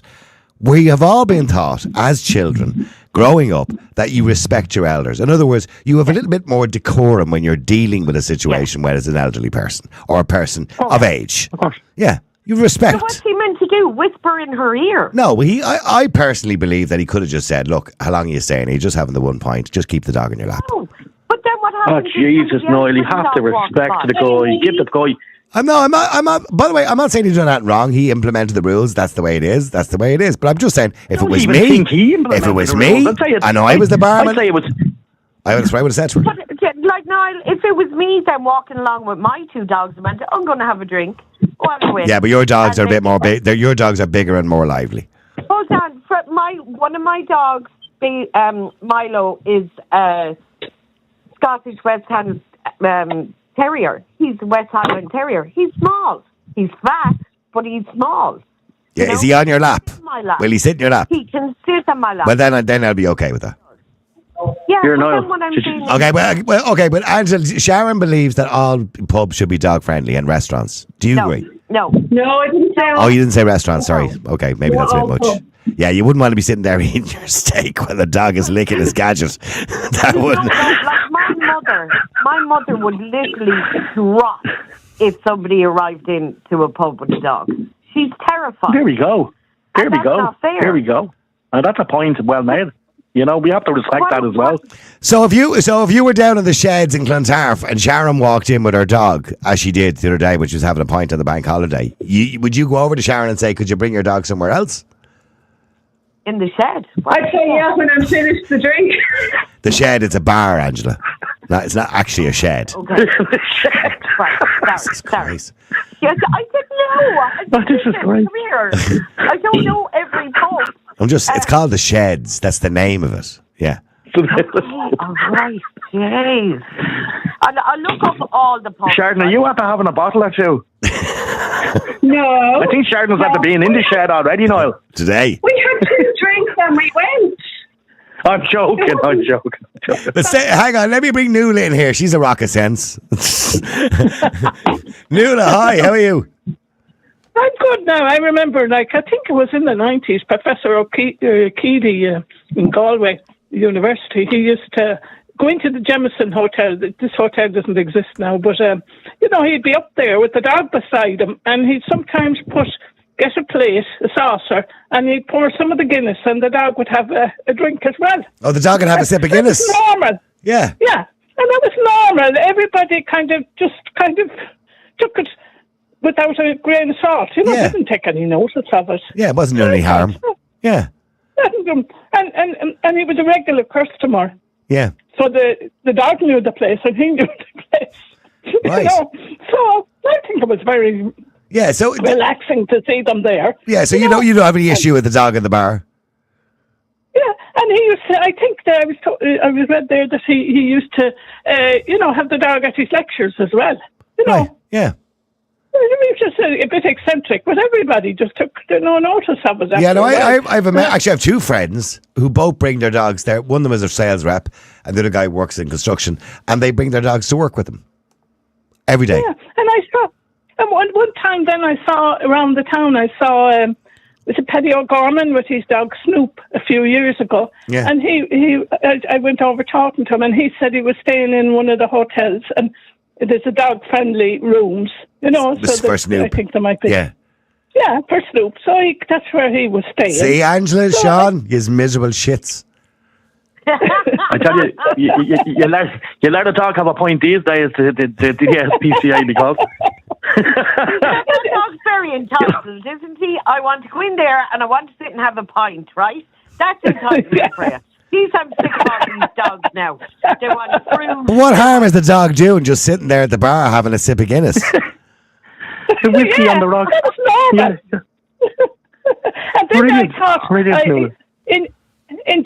we have all been taught as children growing up that you respect your elders. In other words, you have a little bit more decorum when you're dealing with a situation where it's an elderly person or a person of age. Of course. Yeah, you So respect. what's he meant to do? Whisper in her ear? No, I personally believe that he could have just said, look, how long are you staying? Are you just having the 1 pint? Just keep the dog in your lap. No. But then what Oh, happens? if Jesus, somebody Niall, you else have to comes along respect walking the by? guy. Give the guy. I'm not, by the way, I'm not saying he's done that wrong. He implemented the rules. That's the way it is. That's the way it is. But I'm just saying, if it was me, if it was me, I know I was the barman. I'd say it was. I would have said to her. But, like, Niall, if it was me then walking along with my 2 dogs and went, I'm going to have a drink. Well, I'll win. Yeah, but your dogs are a And bit more they- big. Your dogs are bigger and more lively. Hold on. One of my dogs, Milo, is Scottish West Highland Terrier. He's a West Highland Terrier. He's small. He's fat, but he's small. Yeah, You is know? he on your lap? Sit on my lap. Will he sit in your lap? He can sit on my lap. Well, then I'll be okay with that. yeah, Here, but Niall, then what I'm just- saying is, Okay, but Angela, Sharon believes that all pubs should be dog friendly and restaurants. Do you agree? no. No, I didn't say. Oh, you didn't say restaurants. Sorry. Okay, maybe that's a bit much. Yeah, you wouldn't want to be sitting there eating your steak when the dog is licking his gadget. That No, wouldn't. like my mother would literally drop if somebody arrived into a pub with a dog. She's terrified. There we go. There And we that's go. not fair. There we go. And that's a point well made. You know, we have to respect that as well. So if you were down in the sheds in Clontarf and Sharon walked in with her dog, as she did the other day when she was having a pint on the bank holiday, would you go over to Sharon and say, could you bring your dog somewhere else? In the shed. I'd say yeah when I'm finished the drink. The shed, it's a bar, Angela. No, it's not actually a shed. Okay. Right. Jesus Sorry. Christ. Yes, I didn't know. This is great. Come here. I don't know every pub. It's called the Sheds. That's the name of it. Yeah. All right. Jeez. I look up all the pubs. Sharon, are you after having a bottle or two? No. I think Sharon was after being in the shed already, Niall. Today. We had 2 drinks and we went. I'm joking. But hang on, let me bring Nuala in here. She's a rock of sense. Nuala, hi, how are you? I'm good now. I remember, I think it was in the 90s, Professor O'Keady in Galway University, he used to go into the Jemison Hotel. This hotel doesn't exist now, but, he'd be up there with the dog beside him, and he'd sometimes get a plate, a saucer, and he'd pour some of the Guinness, and the dog would have a drink as well. Oh, the dog would have a sip of Guinness? That was normal. Yeah. Yeah, and that was normal. Everybody kind of took it without a grain of salt. Didn't take any notice of it. Yeah, it wasn't doing any harm. Yeah. And he was a regular customer. Yeah. So the dog knew the place and he knew the place. Right. So I think it was very relaxing to see them there. Yeah, so you don't have any issue with the dog in the bar? Yeah, and he used to, I think that I was read there that he used to, have the dog at his lectures as well. Right, yeah. He was just a bit eccentric, but everybody just took no notice of it. Yeah, no, I actually have two friends who both bring their dogs there. One of them is a sales rep, and the other guy works in construction, and they bring their dogs to work with them every day. Yeah, and I saw, one time then I saw around the town, was it Paddy O'Gorman with his dog Snoop a few years ago. Yeah. And I went over talking to him, and he said he was staying in one of the hotels, and there's a dog-friendly rooms, for Snoop. I think there might be. Yeah. Yeah, for Snoop. So that's where he was staying. See, Angela and Sean, you miserable shits. I tell you, you let a dog have a point these days to the SPCA because... That dog's very entitled, isn't he? I want to go in there and I want to sit and have a pint, right? That's entitlement for you. He's having sick of all these dogs now. They want to prove. But what harm is the dog doing just sitting there at the bar having a sip of Guinness? Whiskey on the rocks. That was normal. And then I thought, in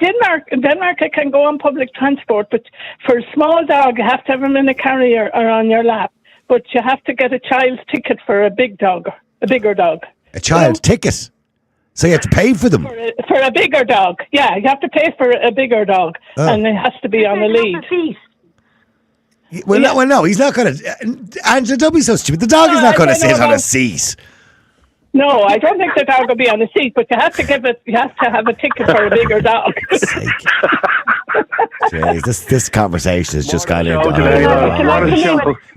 Denmark I can go on public transport, but for a small dog you have to have him in a carrier or on your lap. But you have to get a child's ticket for a bigger dog. A child's ticket? So you have to pay for them? For a bigger dog. Yeah, you have to pay for a bigger dog. Oh. And it has to be on a lead. Well, no, he's not going to... Angela, don't be so stupid. The dog is not going to sit on a seat. No, I don't think the dog will be on a seat, but you have to have a ticket for a bigger dog. Jeez, this conversation is just kind of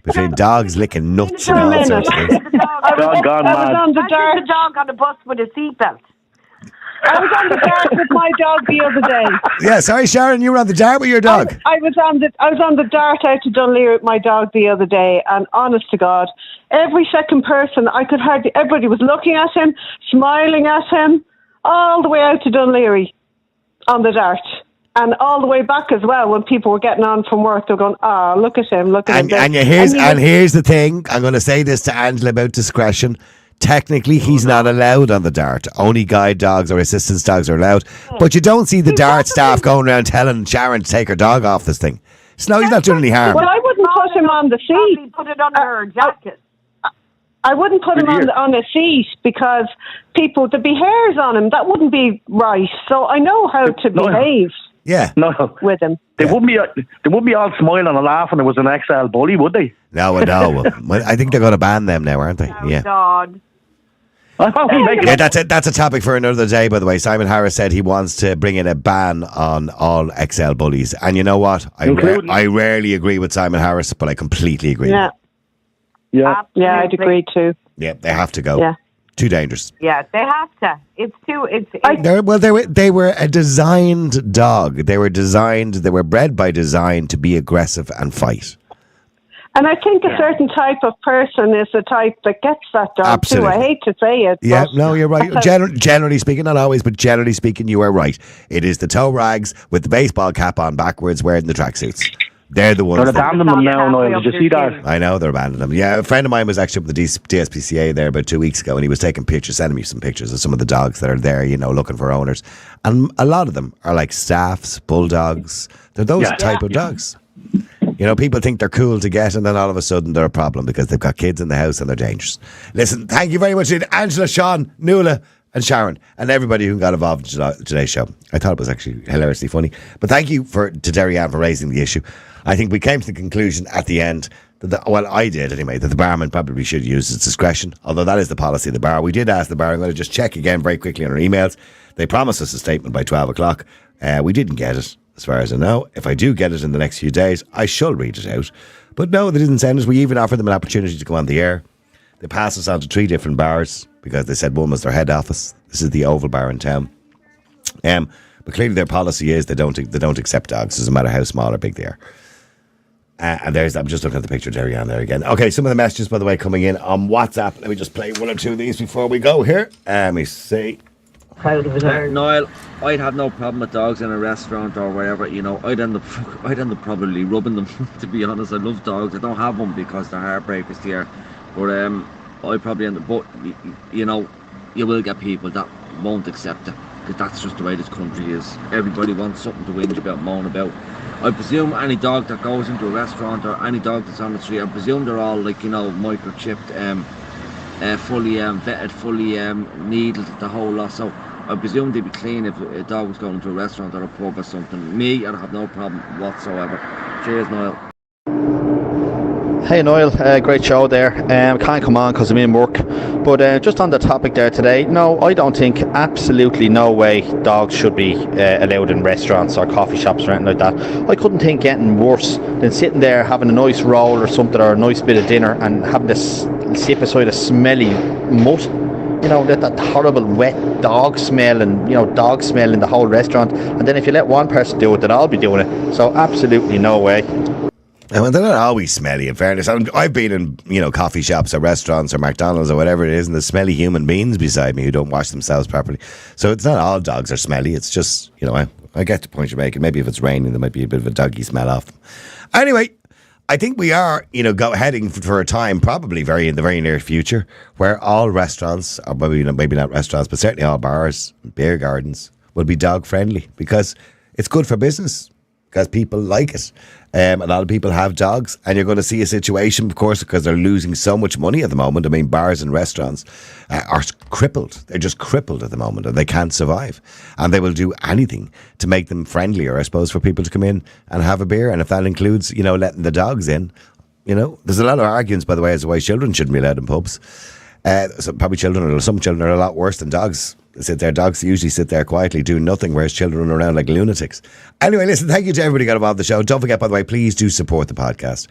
between dogs licking nuts and all sorts of things. I was on the dog on the bus with a seatbelt. I was on the dart with my dog the other day. Yeah, sorry, Sharon, you were on the dart with your dog. I was on the dart out to Dunleary with my dog the other day, and honest to God, every second person everybody was looking at him, smiling at him, all the way out to Dunleary on the dart. And all the way back as well, when people were getting on from work, they're going, look at him, look at him. And here's the thing, I'm going to say this to Angela about discretion. Technically, he's not allowed on the dart. Only guide dogs or assistance dogs are allowed. But you don't see the dart staff going around telling Sharon to take her dog off this thing. So no, he's not doing any harm. Well, I wouldn't put him on the seat. Put it under her jacket. I wouldn't put him on a seat because there'd be hairs on him. That wouldn't be right. So I know how to behave. Yeah. No. With him. They wouldn't be all smiling and laughing. It was an XL bully, would they? No. Well, I think they're going to ban them now, aren't they? Oh, yeah. God. Yeah, that's a topic for another day, by the way. Simon Harris said he wants to bring in a ban on all XL bullies. And you know what? I rarely agree with Simon Harris, but I completely agree. Yeah, I'd agree too. Yeah, they have to go. Yeah. Too dangerous. Yeah, they have to. They were a designed dog. They were bred by design to be aggressive and fight. And I think a certain type of person is the type that gets that dog Absolutely. too. I hate to say it. Yeah, no, you're right. Generally speaking, not always, but generally speaking, you are right. It is the toe rags with the baseball cap on backwards wearing the tracksuits. They're the ones. They're abandoning them now, Niall. Did you see that? I know, they're abandoning them. Yeah, a friend of mine was actually with the DSPCA there about 2 weeks ago, and he was taking pictures, sending me some pictures of some of the dogs that are there, looking for owners. And a lot of them are like staffs, bulldogs. They're those type of dogs. People think they're cool to get, and then all of a sudden they're a problem because they've got kids in the house and they're dangerous. Listen, thank you very much to Angela, Sean, Nuala and Sharon and everybody who got involved in today's show. I thought it was actually hilariously funny. But thank you to Derry Ann for raising the issue. I think we came to the conclusion at the end well, I did anyway, that the barman probably should use his discretion, although that is the policy of the bar. We did ask the bar. I'm going to just check again very quickly on our emails. They promised us a statement by 12 o'clock. We didn't get it, as far as I know. If I do get it in the next few days, I shall read it out. But no, they didn't send us. We even offered them an opportunity to go on the air. They passed us on to 3 different bars because they said one was their head office. This is the Oval Bar in town. But clearly their policy is they don't accept dogs, doesn't matter how small or big they are. And there's, I'm just looking at the picture there again. Okay, some of the messages, by the way, coming in on WhatsApp. Let me just play 1 or 2 of these before we go here. Let me see. Niall, I'd have no problem with dogs in a restaurant or wherever. I'd end up probably rubbing them. To be honest, I love dogs. I don't have one because they're heartbreakers here. But I probably end up. But you will get people that won't accept it because that's just the way this country is. Everybody wants something to whinge about, moan about. I presume any dog that goes into a restaurant or any dog that's on the street, I presume they're all microchipped, fully vetted, fully needled, the whole lot. So I presume they'd be clean if a dog was going into a restaurant or a pub or something. Me, I'd have no problem whatsoever. Cheers, Niall. Hey Niall, great show there. Can't come on because I'm in work. But just on the topic there today, no, I don't think, absolutely no way dogs should be allowed in restaurants or coffee shops or anything like that. I couldn't think anything worse than sitting there having a nice roll or something or a nice bit of dinner and having to sit beside a smelly mutt. That horrible wet dog smell and, dog smell in the whole restaurant. And then if you let one person do it, then I'll be doing it. So absolutely no way. And they're not always smelly, in fairness. I've been in, coffee shops or restaurants or McDonald's or whatever it is, and there's smelly human beings beside me who don't wash themselves properly. So it's not all dogs are smelly. It's just, I get the point you're making. Maybe if it's raining, there might be a bit of a doggy smell off them. Anyway, I think we are, heading for a time, probably in the very near future, where all restaurants, or maybe not restaurants, but certainly all bars, beer gardens, will be dog friendly because it's good for business. Because people like it. A lot of people have dogs, and you're going to see a situation, of course, because they're losing so much money at the moment. I mean, bars and restaurants are crippled. They're just crippled at the moment, and they can't survive. And they will do anything to make them friendlier, I suppose, for people to come in and have a beer. And if that includes, letting the dogs in, there's a lot of arguments, by the way, as to why children shouldn't be allowed in pubs. So probably some children are a lot worse than dogs. Dogs usually sit there quietly doing nothing, whereas children run around like lunatics. Anyway, listen, thank you to everybody who got involved in the show. Don't forget, by the way, please do support the podcast.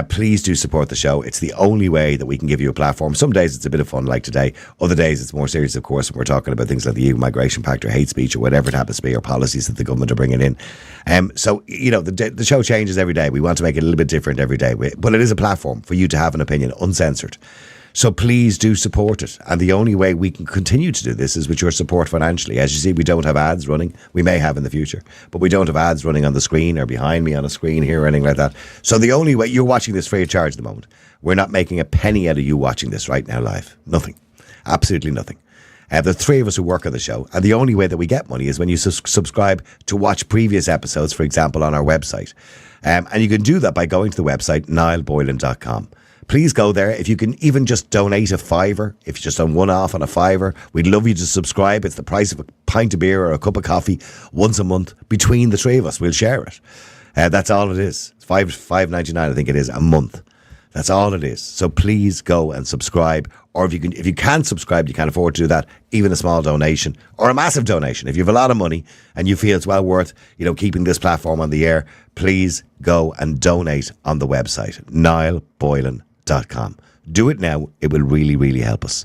Please do support the show. It's the only way that we can give you a platform. Some days it's a bit of fun, like today. Other days it's more serious, of course, when we're talking about things like the EU Migration Pact or hate speech or whatever it happens to be, or policies that the government are bringing in. So, the show changes every day. We want to make it a little bit different every day. But it is a platform for you to have an opinion, uncensored. So please do support it. And the only way we can continue to do this is with your support financially. As you see, we don't have ads running. We may have in the future, but we don't have ads running on the screen or behind me on a screen here or anything like that. So the only way, you're watching this free of charge at the moment. We're not making a penny out of you watching this right now live. Nothing. Absolutely nothing. There's 3 of us who work on the show, and the only way that we get money is when you subscribe to watch previous episodes, for example, on our website. And you can do that by going to the website, niallboylan.com. Please go there. If you can even just donate a $5, if you're just on one-off on a $5, we'd love you to subscribe. It's the price of a pint of beer or a cup of coffee once a month between the 3 of us. We'll share it. That's all it is. It's $5.99, I think it is, a month. That's all it is. So please go and subscribe. Or if you can't subscribe, you can't afford to do that, even a small donation or a massive donation. If you have a lot of money and you feel it's well worth, keeping this platform on the air, please go and donate on the website, niallboylan.com. Do it now. It will really, really help us.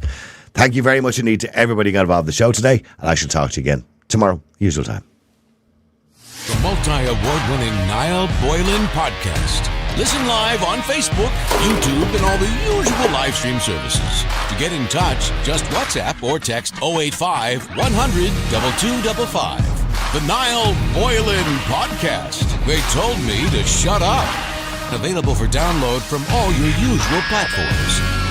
Thank you very much indeed to everybody who got involved in the show today, and I shall talk to you again tomorrow, usual time. The multi-award-winning Niall Boylan Podcast. Listen live on Facebook, YouTube, and all the usual live stream services. To get in touch, just WhatsApp or text 085 100 2255. The Niall Boylan Podcast. They told me to shut up. Available for download from all your usual platforms.